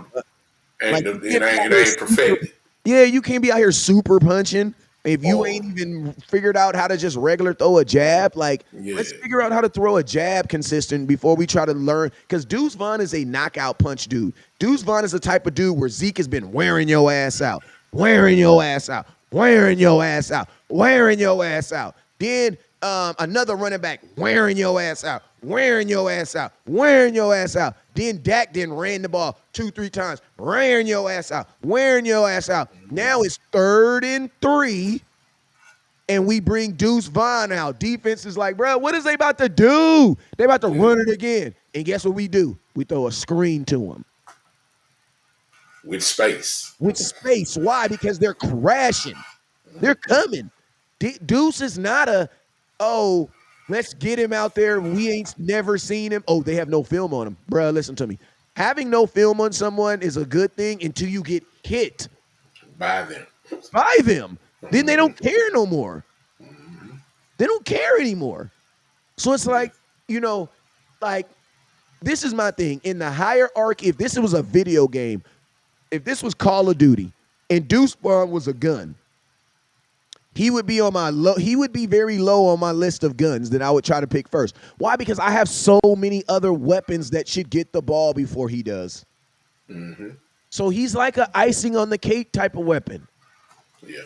it ain't perfected. Yeah, you can't be out here super punching if you ain't even figured out how to just regular throw a jab. Like, let's figure out how to throw a jab consistent before we try to learn. Because Deuce Vaughn is a knockout punch dude. Deuce Vaughn is the type of dude where Zeke has been wearing your ass out, wearing your ass out, wearing your ass out, wearing your ass out. Then another running back wearing your ass out, wearing your ass out, wearing your ass out. Then Dak then ran the ball 2-3 times, wearing your ass out, wearing your ass out. Now it's 3rd and 3, and we bring Deuce Vaughn out. Defense is like, bro, what is they about to do? They about to run it again. And guess what we do? We throw a screen to them. With space. With space. Why? Because they're crashing. They're coming. Deuce is not let's get him out there. We ain't never seen him. Oh, they have no film on him. Bruh, listen to me. Having no film on someone is a good thing until you get hit. By them. Then they don't care no more. They don't care anymore. So it's like, this is my thing. In the hierarchy, if this was a video game, if this was Call of Duty, and Deuce Vaughn was a gun, he would be very low on my list of guns that I would try to pick first. Why? Because I have so many other weapons that should get the ball before he does. Mm-hmm. So he's like an icing on the cake type of weapon. Yeah.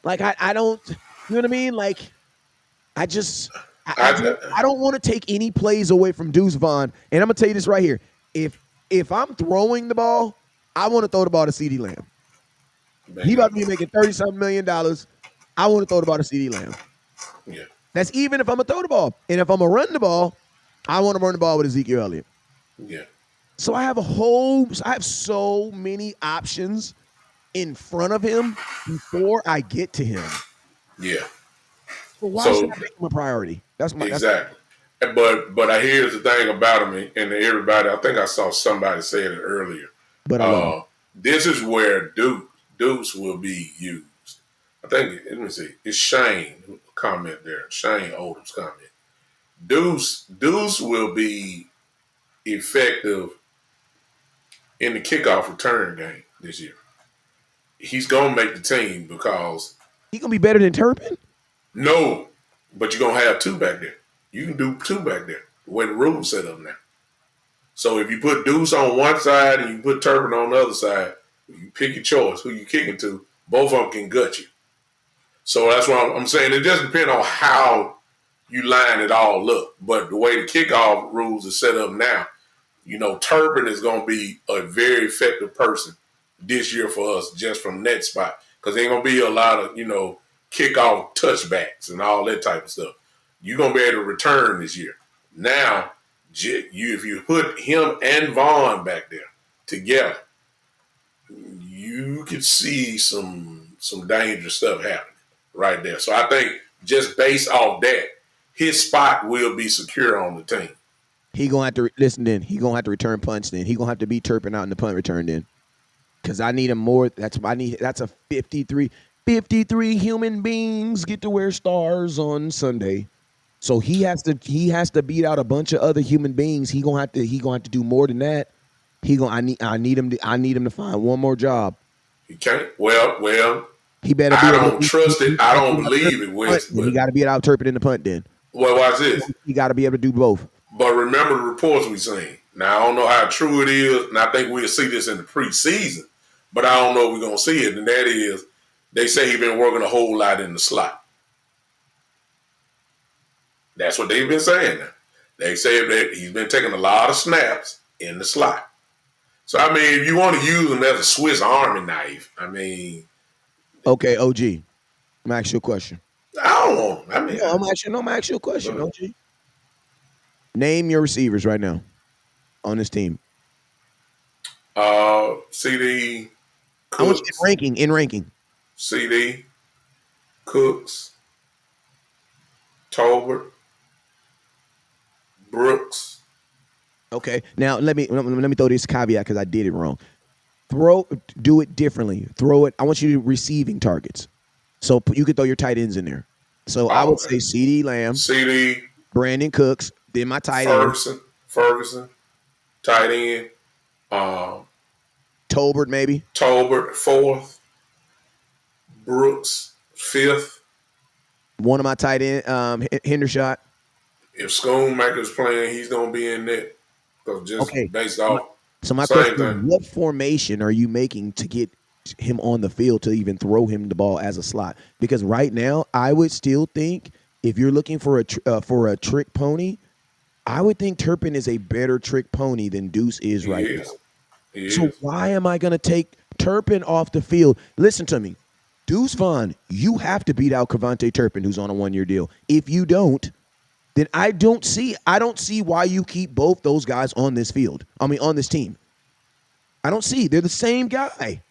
Like I don't, you know what I mean? Like I don't want to take any plays away from Deuce Vaughn. And I'm gonna tell you this right here: if I'm throwing the ball, I want to throw the ball to CeeDee Lamb. He about to be making $30-something million. I want to throw the ball to CeeDee Lamb. Yeah. That's even if I'm going to throw the ball. And if I'm going to run the ball, I want to run the ball with Ezekiel Elliott. Yeah. So I have so many options in front of him before I get to him. Yeah. So why should I make him a priority? Exactly. But here's the thing about him, and everybody, I think I saw somebody say it earlier. But this is where Deuce will be used. I think, let me see, it's Shane comment there. Shane Odom's comment. Deuce will be effective in the kickoff return game this year. He's going to make the team because... He going to be better than Turpin? No, but you're going to have two back there. You can do two back there, the way the rules set up now. So if you put Deuce on one side and you put Turpin on the other side, you pick your choice, who you kicking to, both of them can gut you. So that's what I'm saying. It just depends on how you line it all up. But the way the kickoff rules are set up now, Turpin is going to be a very effective person this year for us just from that spot. Because there ain't going to be a lot of, kickoff touchbacks and all that type of stuff. You're going to be able to return this year. Now, if you put him and Vaughn back there together, you could see some dangerous stuff happening right there. So I think just based off that, his spot will be secure on the team. He gonna have to listen. Then he gonna have to return punch. Then he gonna have to be Turpin out in the punt return. Then, because I need him more. That's a 53 human beings get to wear stars on Sunday. So he has to beat out a bunch of other human beings. He gonna have to do more than that. I need him to find one more job. He can't. Well. He better. I don't trust it. I don't believe it, Wes. He got to be out Turpin in the punt. Then. Well, watch this. He got to be able to do both. But remember the reports we seen. Now I don't know how true it is, and I think we'll see this in the preseason. But I don't know if we're gonna see it, and that is, they say he's been working a whole lot in the slot. That's what they've been saying now. They say that he's been taking a lot of snaps in the slot. So, I mean, if you want to use him as a Swiss Army knife, I mean, Okay, OG. I'm gonna ask you a question. I don't want him. I mean, No, I'm gonna ask you a question, OG. Name your receivers right now on this team. CD, I want you Cooks, in ranking. CD, Cooks, Tolbert, Brooks. Okay. Now let me throw this caveat because I did it wrong. Do it differently. Throw it. I want you to receiving targets. So you could throw your tight ends in there. So I Oh, would okay. say CD Lamb, CD, Brandon Cooks, then my tight end, Ferguson, tight end. Tolbert maybe. Tolbert, 4th. Brooks, 5th. One of my tight end, Hendershot. If Schoonmaker's playing, he's going to be in that. Because just Okay. based off, So my same question is, thing. what formation are you making to get him on the field to even throw him the ball as a slot? Because right now, I would still think if you're looking for a trick pony, I would think Turpin is a better trick pony than Deuce is He right is. now. He So is. why am I going to take Turpin off the field? Listen to me. Deuce Vaughn, you have to beat out Cavante Turpin, who's on a 1-year deal. If you don't, then I don't see why you keep both those guys on this field. I mean, on this team. I don't see. They're the same guy.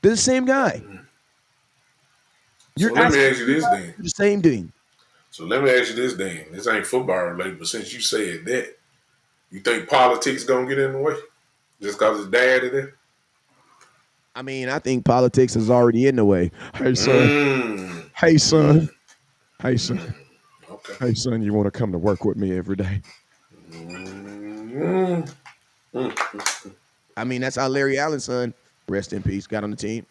They're the same guy. So let me ask you this then. The same thing. So let me ask you this then. This ain't football related, but since you said that, you think politics going to get in the way? Just because his dad is there? I mean, I think politics is already in the way. Hey, son. Hey, son. Hey, son. Okay. Hey, son, you want to come to work with me every day? I mean, that's how Larry Allen's son, rest in peace, got on the team.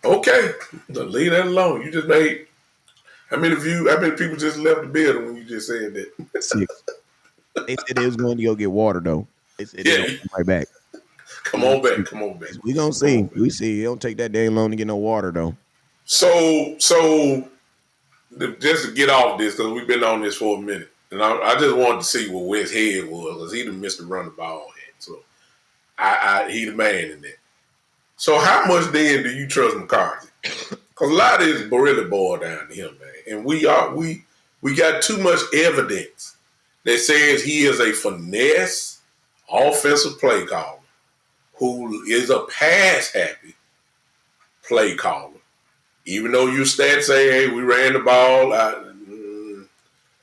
Okay. Leave that alone. You just made how many people just left the building when you just said that? 6. They said they was going to go get water though. They said they Yeah. don't come right back. Come on back. We gonna see. We see. It don't take that damn long to get no water though. So just to get off this, because we've been on this for a minute, and I just wanted to see what West's head was, because he done missed the run the ball head. So he the man in that. So how much then do you trust McCarthy? Because a lot of this really boiled down to him, man. And we got too much evidence that says he is a finesse offensive play caller who is a pass happy play caller. Even though you stats say, hey, we ran the ball,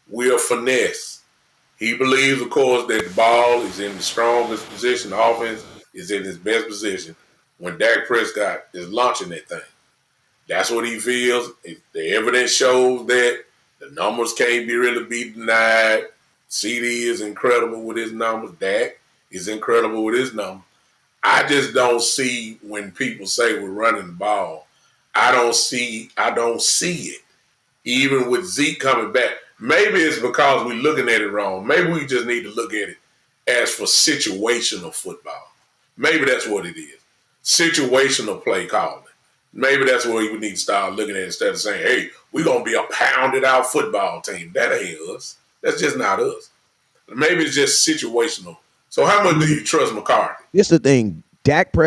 we're finesse. He believes, of course, that the ball is in the strongest position, the offense is in its best position when Dak Prescott is launching that thing. That's what he feels. The evidence shows that. The numbers can't really be denied. CD is incredible with his numbers. Dak is incredible with his numbers. I just don't see when people say we're running the ball. I don't see it. Even with Zeke coming back. Maybe it's because we're looking at it wrong. Maybe we just need to look at it as for situational football. Maybe that's what it is. Situational play calling. Maybe that's what we need to start looking at instead of saying, hey, we're going to be a pounded out football team. That ain't us. That's just not us. Maybe it's just situational. So how much do you trust McCarthy? Here's the thing.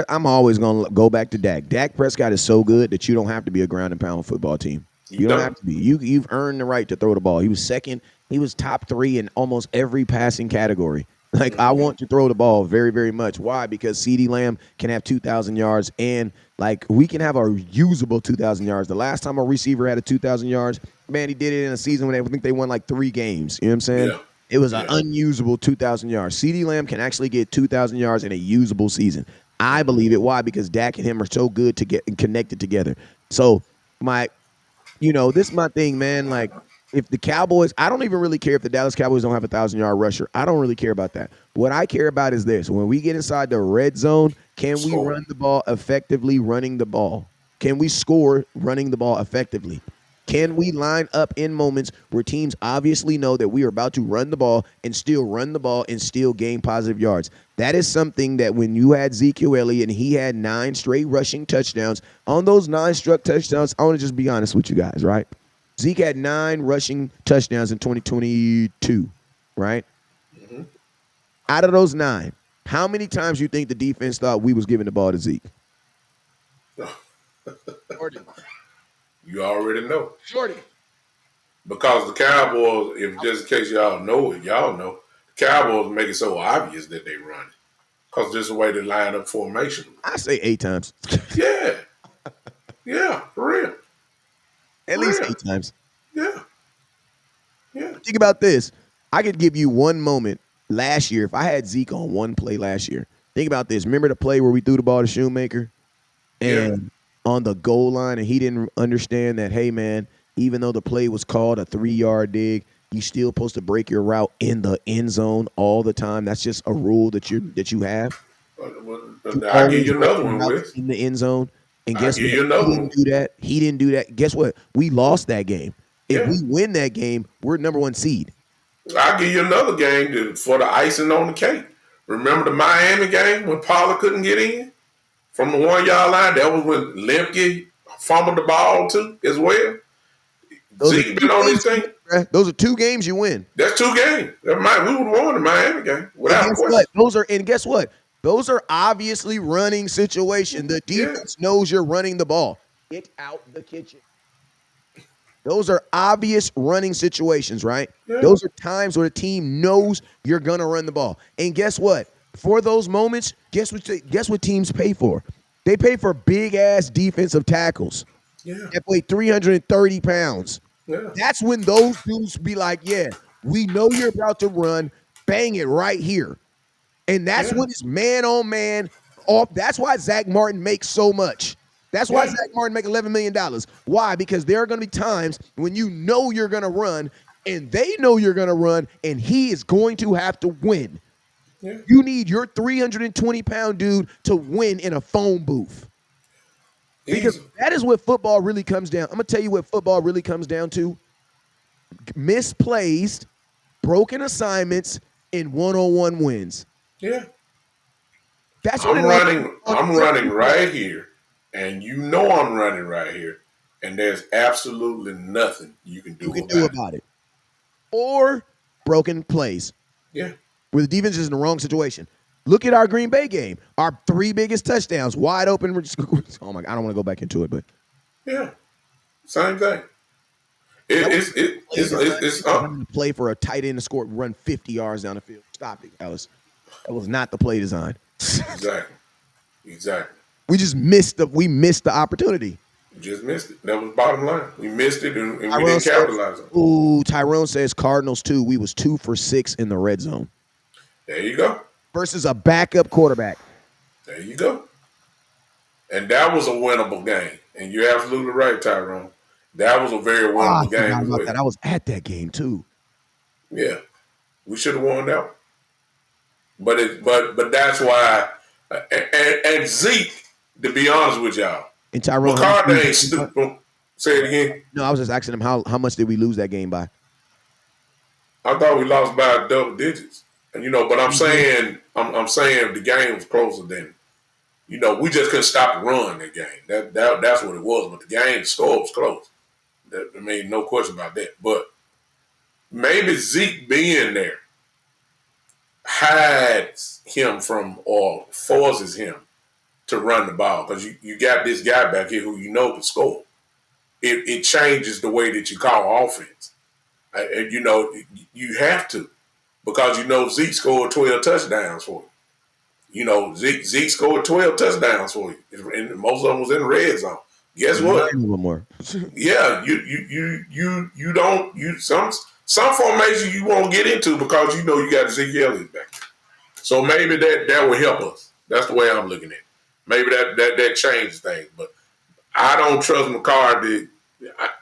I'm always going to go back to Dak. Dak Prescott is so good that you don't have to be a ground and pound football team. You don't have to be. You've earned the right to throw the ball. He was second. He was top 3 in almost every passing category. Like, I want to throw the ball very, very much. Why? Because CD Lamb can have 2,000 yards, and, like, we can have a usable 2,000 yards. The last time a receiver had a 2,000 yards, man, he did it in a season when I think they won, like, 3 games. You know what I'm saying? Yeah. It was an unusable 2,000 yards. CD Lamb can actually get 2,000 yards in a usable season. I believe it. Why? Because Dak and him are so good to get connected together. So, this is my thing, man. Like, if the Cowboys, I don't even really care if the Dallas Cowboys don't have a 1,000-yard rusher. I don't really care about that. What I care about is this. When we get inside the red zone, can we run the ball effectively running the ball? Can we score running the ball effectively? Can we line up in moments where teams obviously know that we are about to run the ball and still run the ball and still gain positive yards? That is something that when you had Ezekiel Elliott and he had 9 straight rushing touchdowns, on those 9 struck touchdowns, I want to just be honest with you guys, right? Zeke had 9 rushing touchdowns in 2022, right? Mm-hmm. Out of those 9, how many times you think the defense thought we was giving the ball to Zeke? Shorty. You already know. Shorty. Because the Cowboys, if just in case y'all know it, y'all know, the Cowboys make it so obvious that they run it. Because this is the way they line up formation. I say 8 times. Yeah. Yeah, for real. At least 8 times. Yeah. Yeah. Think about this. I could give you one moment last year. If I had Zeke on one play last year, think about this. Remember the play where we threw the ball to Shoemaker? And on the goal line, and he didn't understand that, hey, man, even though the play was called a 3-yard dig, you still supposed to break your route in the end zone all the time. That's just a rule that you have. I'll give you another one, Wes. In the end zone. And guess what? He didn't do that. He didn't do that. Guess what? We lost that game. If we win that game, we're number 1 seed. I'll give you another game for the icing on the cake. Remember the Miami game when Pollard couldn't get in from the 1-yard line? That was when Lemke fumbled the ball too as well. Zeke been on this thing. Those are 2 games you win. That's 2 games. We would have won the Miami game without question. Guess what? Those are obviously running situations. The defense knows you're running the ball. Get out the kitchen. Those are obvious running situations, right? Yeah. Those are times where the team knows you're going to run the ball. And guess what? For those moments, guess what teams pay for? They pay for big-ass defensive tackles that weigh 330 pounds. Yeah. That's when those dudes be like, we know you're about to run. Bang it right here. And that's when it's man-on-man off. That's why Zach Martin makes so much. That's why Zach Martin make $11 million. Why? Because there are going to be times when you know you're going to run, and they know you're going to run, and he is going to have to win. Yeah. You need your 320-pound dude to win in a phone booth. Because that is what football really comes down. I'm going to tell you what football really comes down to. Misplays, broken assignments, and one-on-one wins. Yeah. That's what I'm running right here. And you know I'm running right here, and there's absolutely nothing you can do about it. Or broken plays. Yeah. Where the defense is in the wrong situation. Look at our Green Bay game. Our 3 biggest touchdowns, wide open. Oh my! I don't want to go back into it, but same thing. It's play for a tight end to score, run 50 yards down the field. Stop it, Alice. That was not the play design. Exactly. We just missed the opportunity. Just missed it. That was bottom line. We missed it and we didn't capitalize on it. Ooh, Tyrone says Cardinals 2. We was 2 for 6 in the red zone. There you go. Versus a backup quarterback. There you go. And that was a winnable game. And you're absolutely right, Tyrone. That was a very winnable game. I was at that game too. Yeah. We should have won that one. But that's why and Zeke, to be honest with y'all, and Tyrone, McCarthy ain't stupid. Say it again. No, I was just asking him how much did we lose that game by? I thought we lost by double digits, and but I'm saying the game was closer than, we just couldn't stop the run that game. That's what it was. But the score was close. No question about that. But maybe Zeke being there hides him from or forces him to run the ball, because you got this guy back here who can score. It changes the way that you call offense. And you have to, because Zeke scored 12 touchdowns for you. Zeke scored 12 touchdowns for you, and most of them was in the red zone. Guess what? More. Yeah, some formation you won't get into because you got Ezekiel Elliott back there. So maybe that will help us. That's the way I'm looking at it. Maybe that changes things. But I don't trust McCarthy.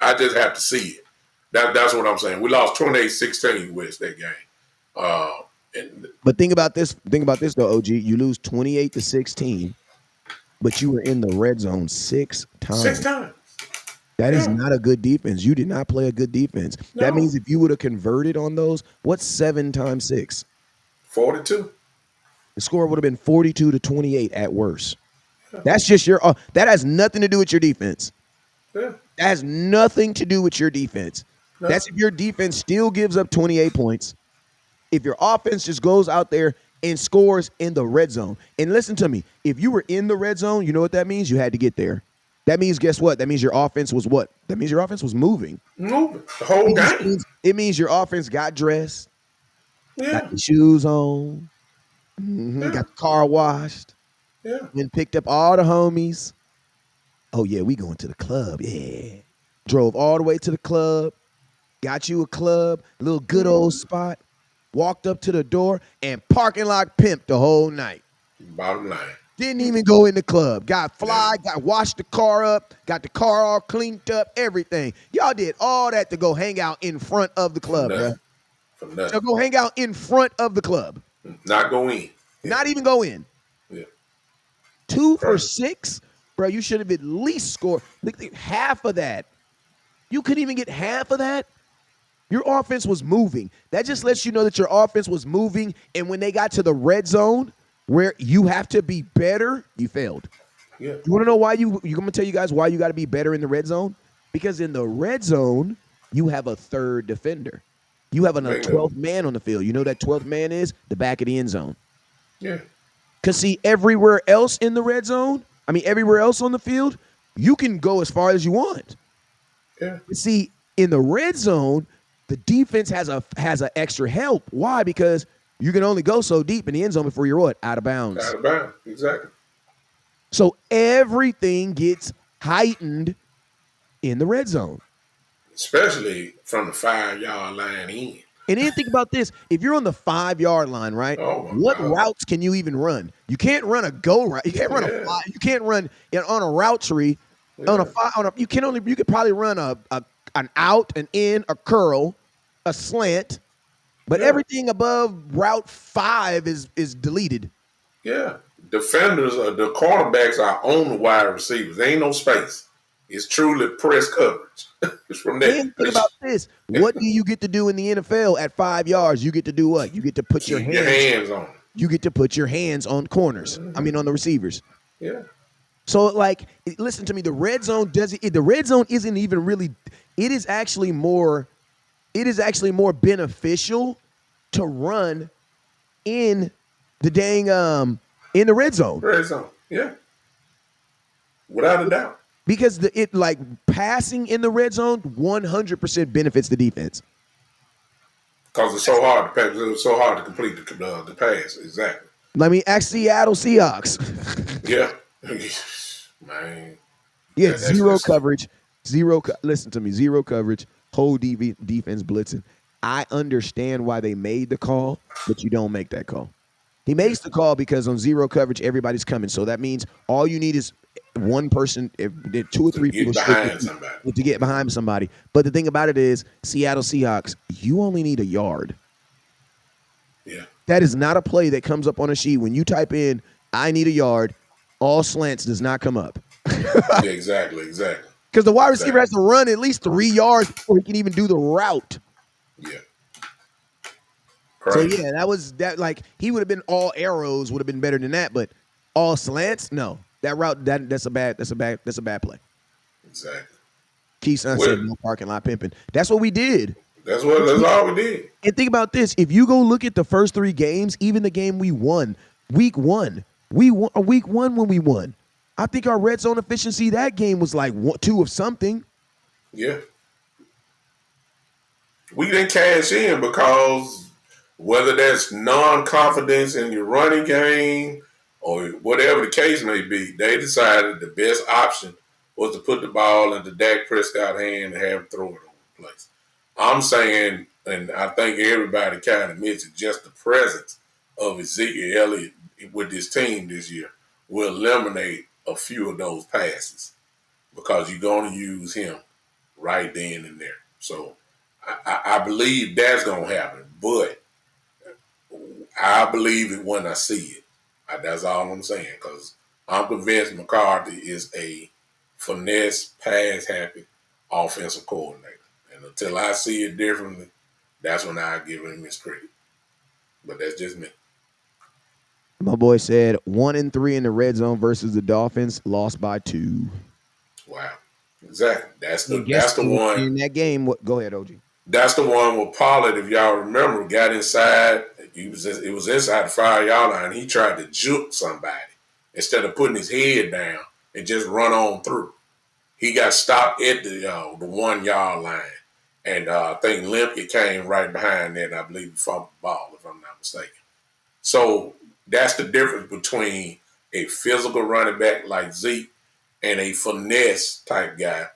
I just have to see it. That's what I'm saying. We lost 28-16 West that game. But think about this though, OG. You lose 28-16, but you were in the red zone 6 times. 6 times. That is not a good defense. You did not play a good defense. No. That means if you would have converted on those, what's 7 times 6? 42. The score would have been 42-28 at worst. Yeah. That's just that has nothing to do with your defense. Yeah. That has nothing to do with your defense. No. That's if your defense still gives up 28 points. If your offense just goes out there and scores in the red zone. And listen to me, if you were in the red zone, you know what that means? You had to get there. That means, guess what? That means your offense was what? That means your offense was moving. Moving the whole game. It means your offense got dressed, Yeah. got the shoes on, Yeah. got the car washed, and picked up all the homies. Oh, yeah, we going to the club. Yeah. Drove all the way to the club, got you a club, a little good old spot, walked up to the door, and parking lot pimped the whole night. Bottom line. Didn't even go in the club. Got washed the car up, got the car all cleaned up, everything. Y'all did all that to go hang out in front of the club, bro. So go hang out in front of the club. Not go in. Yeah. Not even go in. Yeah. 2 for 6? Bro, you should have at least scored half of that. You couldn't even get half of that? Your offense was moving. That just lets you know that your offense was moving, and when they got to the red zone, where you have to be better, you failed. Yeah. You want to know why I'm going to tell you guys why you got to be better in the red zone? Because in the red zone, you have a third defender. You have a 12th man on the field. You know that 12th man is the back of the end zone. Yeah. Because, see, everywhere else in the red zone, everywhere else on the field, you can go as far as you want. Yeah. See, in the red zone, the defense has a extra help. Why? Because you can only go so deep in the end zone before you're what? Out of bounds. Out of bounds, exactly. So everything gets heightened in the red zone. Especially from the 5-yard line in. And then think about this. If you're on the 5-yard line, right, what routes can you even run? You can't run a go route. You can't run a fly. You can't run on a route tree. Yeah. You could probably run an out, an in, a curl, a slant, but everything above route 5 is deleted. Yeah. Defenders, the cornerbacks are on the wide receivers. There ain't no space. It's truly press coverage. It's from there. And think about this. What do you get to do in the NFL at 5 yards? You get to do what? You get to put your hands on. You get to put your hands on corners. On the receivers. Yeah. So, listen to me. The red zone isn't even really. It is actually more beneficial to run in the dang in the red zone. Red zone. Yeah. Without a doubt. Because passing in the red zone 100% benefits the defense. Because it's so hard to pass. It's so hard to complete the pass. Exactly. Let me ask Seattle Seahawks. Yeah. Man. Yeah, zero coverage. Listen to me. Zero coverage. Whole defense blitzing. I understand why they made the call, but you don't make that call. He makes the call because on zero coverage, everybody's coming. So that means all you need is one person, if 2 or 3 people to get behind somebody. But the thing about it is, Seattle Seahawks, you only need a yard. Yeah. That is not a play that comes up on a sheet. When you type in, I need a yard, all slants does not come up. Yeah, exactly. Because the wide receiver has to run at least 3 yards before he can even do the route. Yeah. Correct. So yeah, that was he would have been all arrows would have been better than that, but all slants, no. That route that's a bad play. Exactly. Keyshawn said no parking lot pimping. That's what we did. That's all we did. And think about this. If you go look at the first 3 games, even the game we won, week 1. We won week 1 when we won. I think our red zone efficiency that game was 2 of something. Yeah. We didn't cash in because whether that's non-confidence in your running game or whatever the case may be, they decided the best option was to put the ball into Dak Prescott's hand and have him throw it over the place. I'm saying, and I think everybody kind of admits it, just the presence of Ezekiel Elliott with this team this year will eliminate a few of those passes because you're going to use him right then and there. So I believe that's going to happen, but I believe it when I see it. That's all I'm saying, because I'm convinced McCarthy is a finesse, pass-happy offensive coordinator. And until I see it differently, that's when I give him his credit. But that's just me. My boy said 1-3 in the red zone versus the Dolphins, lost by 2. Wow. Exactly. That's the one. In that game, go ahead, OG. That's the one with Pollard, if y'all remember, got inside. It was inside the 5-yard line. He tried to juke somebody instead of putting his head down and just run on through. He got stopped at the 1 yard line, and I think Limpy came right behind that. And I believe he fumbled the ball, if I'm not mistaken. So that's the difference between a physical running back like Zeke and a finesse type guy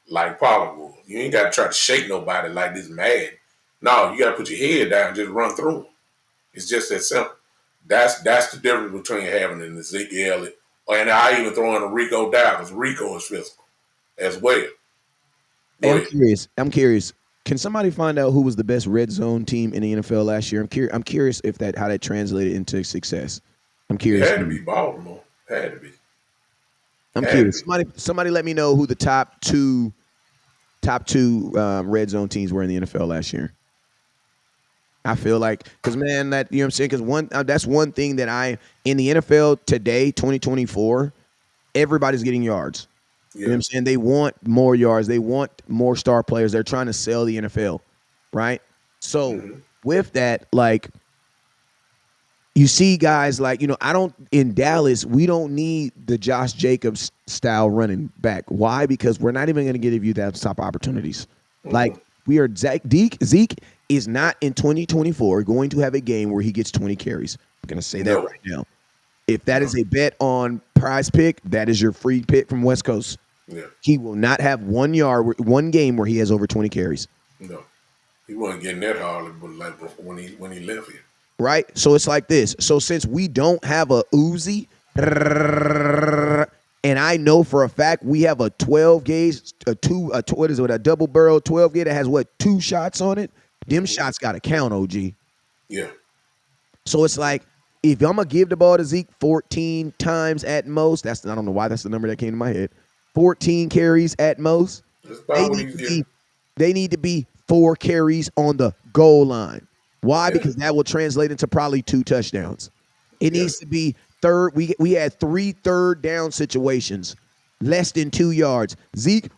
like Pollard was. You ain't got to try to shake nobody like this mad. No, you got to put your head down and just run through them. It's just that simple. That's the difference between having an Ezekiel Elliott, and I even throw in a Rico down because Rico is physical as well. Hey, I'm curious. Can somebody find out who was the best red zone team in the NFL last year? I'm curious if how that translated into success. I'm curious. It had to be Baltimore. Had to be. I'm curious. Somebody let me know who the top two red zone teams were in the NFL last year. I feel like, because man, that, you know what I'm saying, because that's one thing that in the NFL today, 2024, everybody's getting yards. Yeah. You know what I'm saying? They want more yards. They want more star players. They're trying to sell the NFL, right? So with that, like, you see guys like, in Dallas, we don't need the Josh Jacobs style running back. Why? Because we're not even going to give you that top opportunities. Like, Zeke is not in 2024 going to have a game where he gets 20 carries. I'm going to say that right now. If that is a bet on Prize Pick, that is your free pick from West Coast. Yeah. He will not have one game where he has over 20 carries. No. He wasn't getting that hard like when he left here. Right? So it's like this. So since we don't have a Uzi, and I know for a fact we have a 12 gauge, a double barrel 12 gauge that has 2 shots on it. Them shots got to count, OG. Yeah. So it's like, if I'm going to give the ball to Zeke 14 times at most, I don't know why that's the number that came to my head. 14 carries at most. They need to be 4 carries on the goal line. Why? Yeah. Because that will translate into probably 2 touchdowns. It needs to be third. We had 3 third down situations, less than 2 yards. Zeke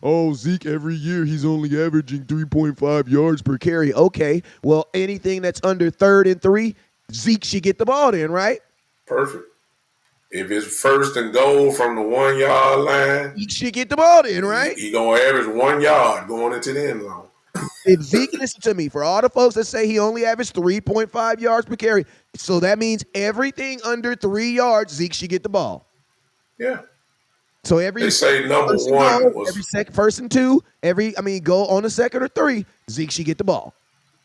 every year he's only averaging 3.5 yards per carry. Okay, well, anything that's under 3rd and 3, Zeke should get the ball in, right? Perfect. If it's 1st and goal from the 1 yard line, he should get the ball in, right? He gonna average 1 yard going into the end zone. If Zeke, listen to me, for all the folks that say he only averaged 3.5 yards per carry, so that means everything under 3 yards, Zeke should get the ball. Yeah. So they say number 1 was every 1st and 2, go on the 2nd or 3, Zeke should get the ball.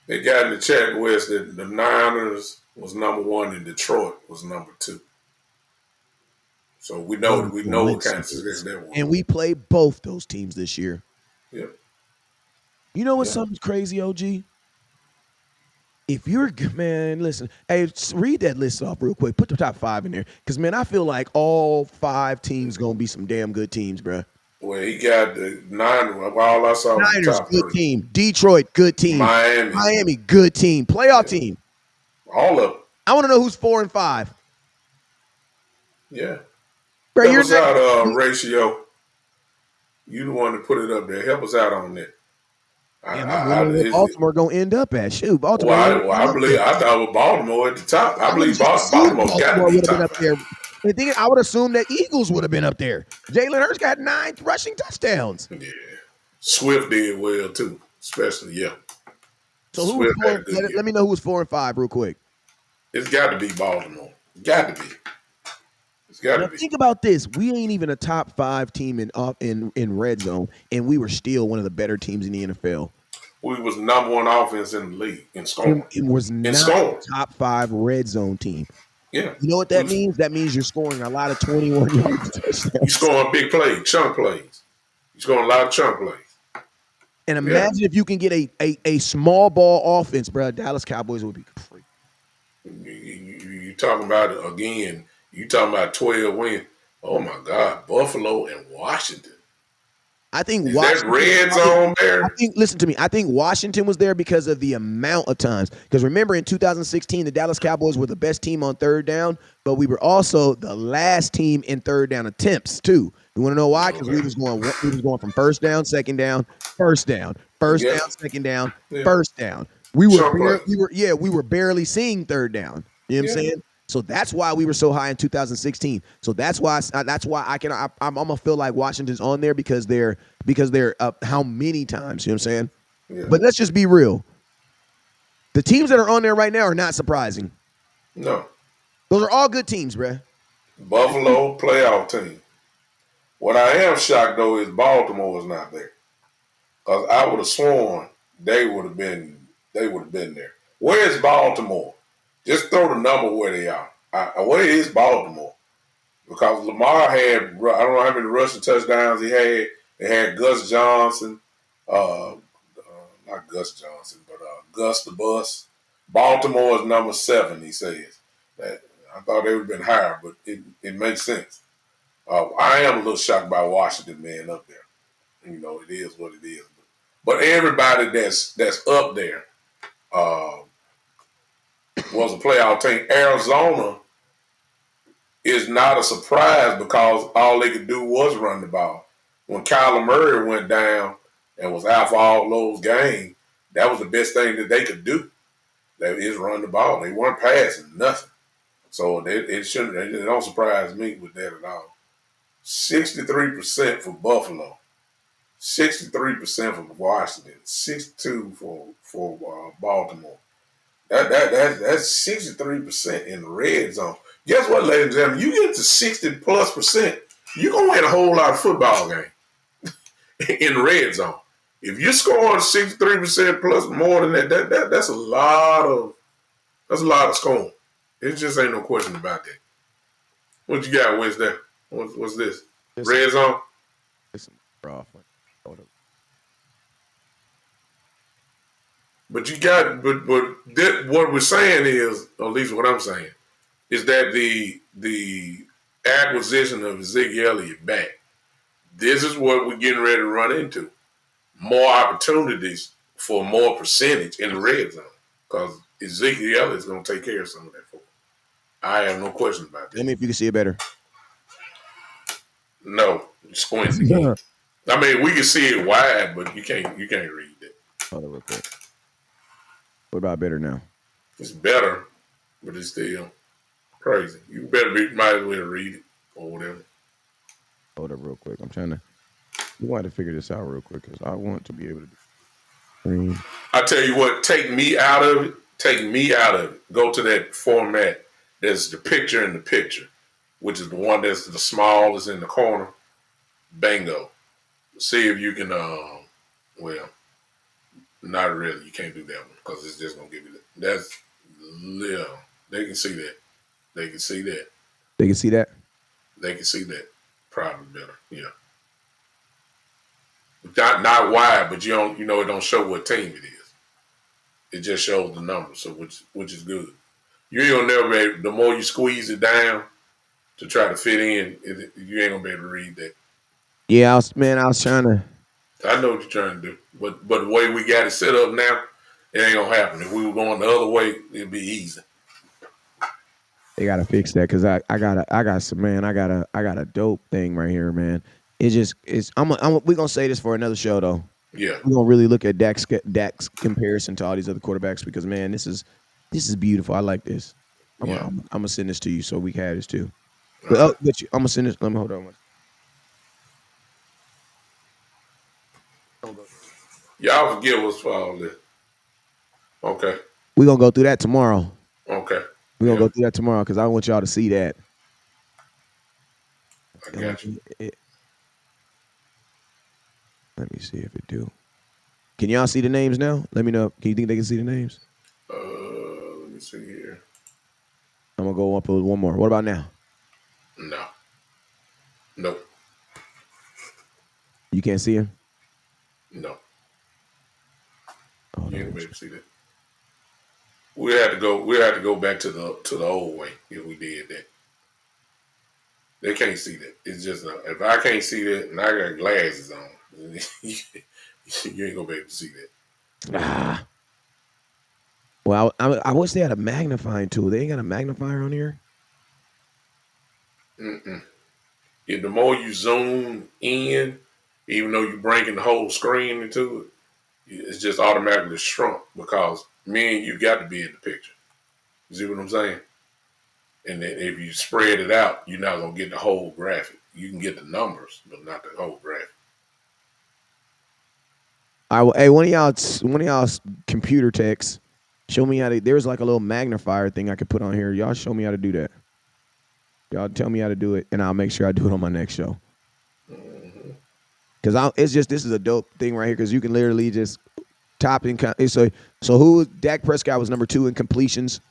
They got in the chat, West, that the Niners was number 1 and Detroit was number 2. So we know what kind of success that was. And we play both those teams this year. Yep. You know what's something crazy, OG? If you're man, listen, hey, read that list off real quick. Put the top 5 in there, because man, I feel like all 5 teams gonna be some damn good teams, bro. Well, he got the all I saw was Niners, the top good 3. team. Detroit, good team. Miami, good team. Playoff team. All of them. I want to know who's 4 and 5. Yeah. Bro, help us out, Ratio. You the one to put it up there. Help us out on that. Baltimore gonna end up at Baltimore. I thought with Baltimore at the top. I believe Baltimore got to be top up there. I would assume that Eagles would have been up there. Jalen Hurts got 9 rushing touchdowns. Yeah, Swift did well too, especially So who was 4? Let me know who was 4 and 5 real quick. It's got to be Baltimore. Got to be. It's got to be. Think about this: we ain't even a top 5 team in red zone, and we were still one of the better teams in the NFL. We was number 1 offense in the league in scoring. It was not a top 5 red zone team. Yeah. You know what that means? That means you're scoring a lot of 21-yard touchdowns. You're scoring big plays, chunk plays. You're scoring a lot of chunk plays. And imagine if you can get a small ball offense, bro. Dallas Cowboys would be free. You talking about it again? You talking about 12 wins? Oh my God, Buffalo and Washington. I think Washington, that red zone there. Listen to me. I think Washington was there because of the amount of times. Because remember, in 2016, the Dallas Cowboys were the best team on 3rd down, but we were also the last team in 3rd down attempts too. You want to know why? Because we was going from 1st down, 2nd down, 1st down, 1st down, 2nd down, 1st down. We were barely seeing 3rd down. You know what I'm saying? So that's why we were so high in 2016. So that's why I'm gonna feel like Washington's on there because they're how many times, you know what I'm saying? Yeah. But let's just be real. The teams that are on there right now are not surprising. No. Those are all good teams, bruh. Buffalo playoff team. What I am shocked though is Baltimore is not there. Because I would have sworn they would have been there. Where is Baltimore? Just throw the number where they are. Where is Baltimore? Because Lamar had, I don't know how many rushing touchdowns he had. They had Gus Johnson, not Gus Johnson, but Gus the Bus. Baltimore is number 7, he says. I thought they would have been higher, but it makes sense. I am a little shocked by Washington being up there. You know, it is what it is. But everybody that's up there was a playoff team. Arizona is not a surprise because all they could do was run the ball. When Kyler Murray went down and was out for all those games, that was the best thing that they could do. That is run the ball. They weren't passing nothing. So it don't surprise me with that at all. 63% for Buffalo. 63% for Washington, 62% for Baltimore. That's 63% in the red zone. Guess what, ladies and gentlemen? You get to 60+%, you're gonna win a whole lot of football game in the red zone. If you're scoring 63% plus more than that, that's a lot of scoring. It just ain't no question about that. What you got, Wednesday? What's this? Red zone? But you got, but what we're saying is, or at least what I'm saying, is that the acquisition of Ezekiel Elliott back, this is what we're getting ready to run into. More opportunities for more percentage in the red zone. Because Ezekiel Elliott's going to take care of some of that for us. I have no question about that. Let me if you can see it better. No, squint again. I mean, we can see it wide, but you can't read that. Hold on real quick. What about better now? It's better, but it's still crazy. You might as well read it or whatever. Hold up real quick. I'm trying to. We want to figure this out real quick because I want to be able to do. I tell you what, take me out of it. Take me out of it. Go to that format. There's the picture in the picture, which is the one that's the smallest in the corner. Bingo. See if you can. Well, not really. You can't do that one because it's just gonna give you that. That's little. They can see that. They can see that. They can see that. They can see that. Probably better. Yeah. Not wide, but you don't. You know, it don't show what team it is. It just shows the numbers, so which is good. You ain't gonna never be able, the more you squeeze it down to try to fit in, you ain't gonna be able to read that. Yeah, I was trying to. I know what you're trying to do, but the way we got it set up now, it ain't gonna happen. If we were going the other way, it'd be easy. They gotta fix that because I got a dope thing right here, man. We're gonna say this for another show though. Yeah, we're gonna really look at Dak's comparison to all these other quarterbacks because man, this is beautiful. I like this. I'm gonna send this to you so we can have this too. But, I'm gonna send this. Let me hold on. Y'all forgive us for all this. Okay. We're gonna go through that tomorrow. Okay. We're gonna go through that tomorrow because I want y'all to see that. I got you. Let me see if it do. Can y'all see the names now? Let me know. Can you think they can see the names? Let me see here. I'm gonna go up with one more. What about now? No. Nope. You can't see him? No. Oh, you ain't gonna be able to see that. We had to go back to the old way if we did that. They can't see that. It's just if I can't see that and I got glasses on, you ain't gonna be able to see that. Well, I wish they had a magnifying tool. They ain't got a magnifier on here. If the more you zoom in, even though you're bringing the whole screen into it, it's just automatically shrunk because me and you got to be in the picture. You see what I'm saying? And then if you spread it out, you're not gonna get the whole graphic. You can get the numbers, but not the whole graphic. All right, well, hey, one of y'all's computer techs, show me how to. There's like a little magnifier thing I could put on here. Y'all show me how to do that. Y'all tell me how to do it, and I'll make sure I do it on my next show. Because it's just, this is a dope thing right here. Because you can literally just top in. So who? Dak Prescott was number 2 in completions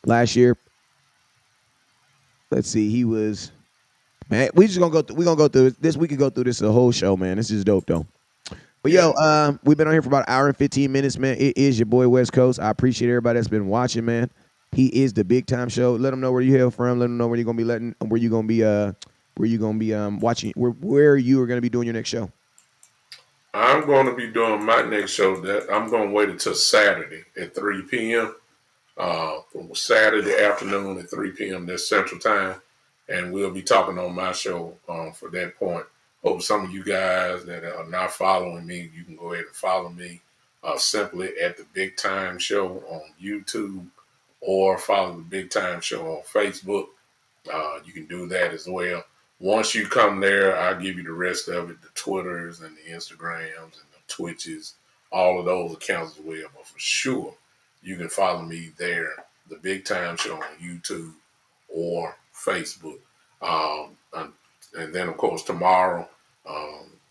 last year. Let's see, he was. Man, we just gonna go. We gonna go through this. We could go through this the whole show, man. This is dope though. But yo, we've been on here for about an hour and 15 minutes, man. It is your boy West Coast. I appreciate everybody that's been watching, man. He is the Big Time Show. Let them know where you hail from. Let them know where you're gonna be watching. Where you are gonna be doing your next show. I'm going to be doing my next show. That I'm going to wait until Saturday at 3 p.m. From Saturday afternoon at 3 p.m. That's Central Time, and we'll be talking on my show for that point. Hope some of you guys that are not following me, you can go ahead and follow me simply at the Big Time Show on YouTube, or follow the Big Time Show on Facebook. You can do that as well. Once you come there, I'll give you the rest of it, the Twitters and the Instagrams and the Twitches, all of those accounts as well. But for sure, you can follow me there, the Big Time Show on YouTube or Facebook. And then, of course, tomorrow,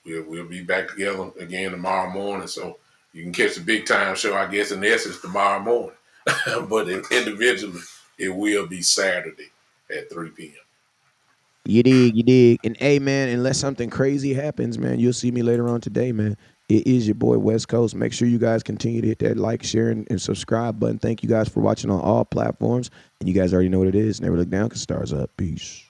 we'll be back together again tomorrow morning. So you can catch the Big Time Show, I guess, in essence, tomorrow morning. But individually, it will be Saturday at 3 p.m. You dig. And hey, man, unless something crazy happens, man, you'll see me later on today, man. It is your boy West Coast. Make sure you guys continue to hit that like, share, and subscribe button. Thank you guys for watching on all platforms. And you guys already know what it is. Never look down because stars up. Peace.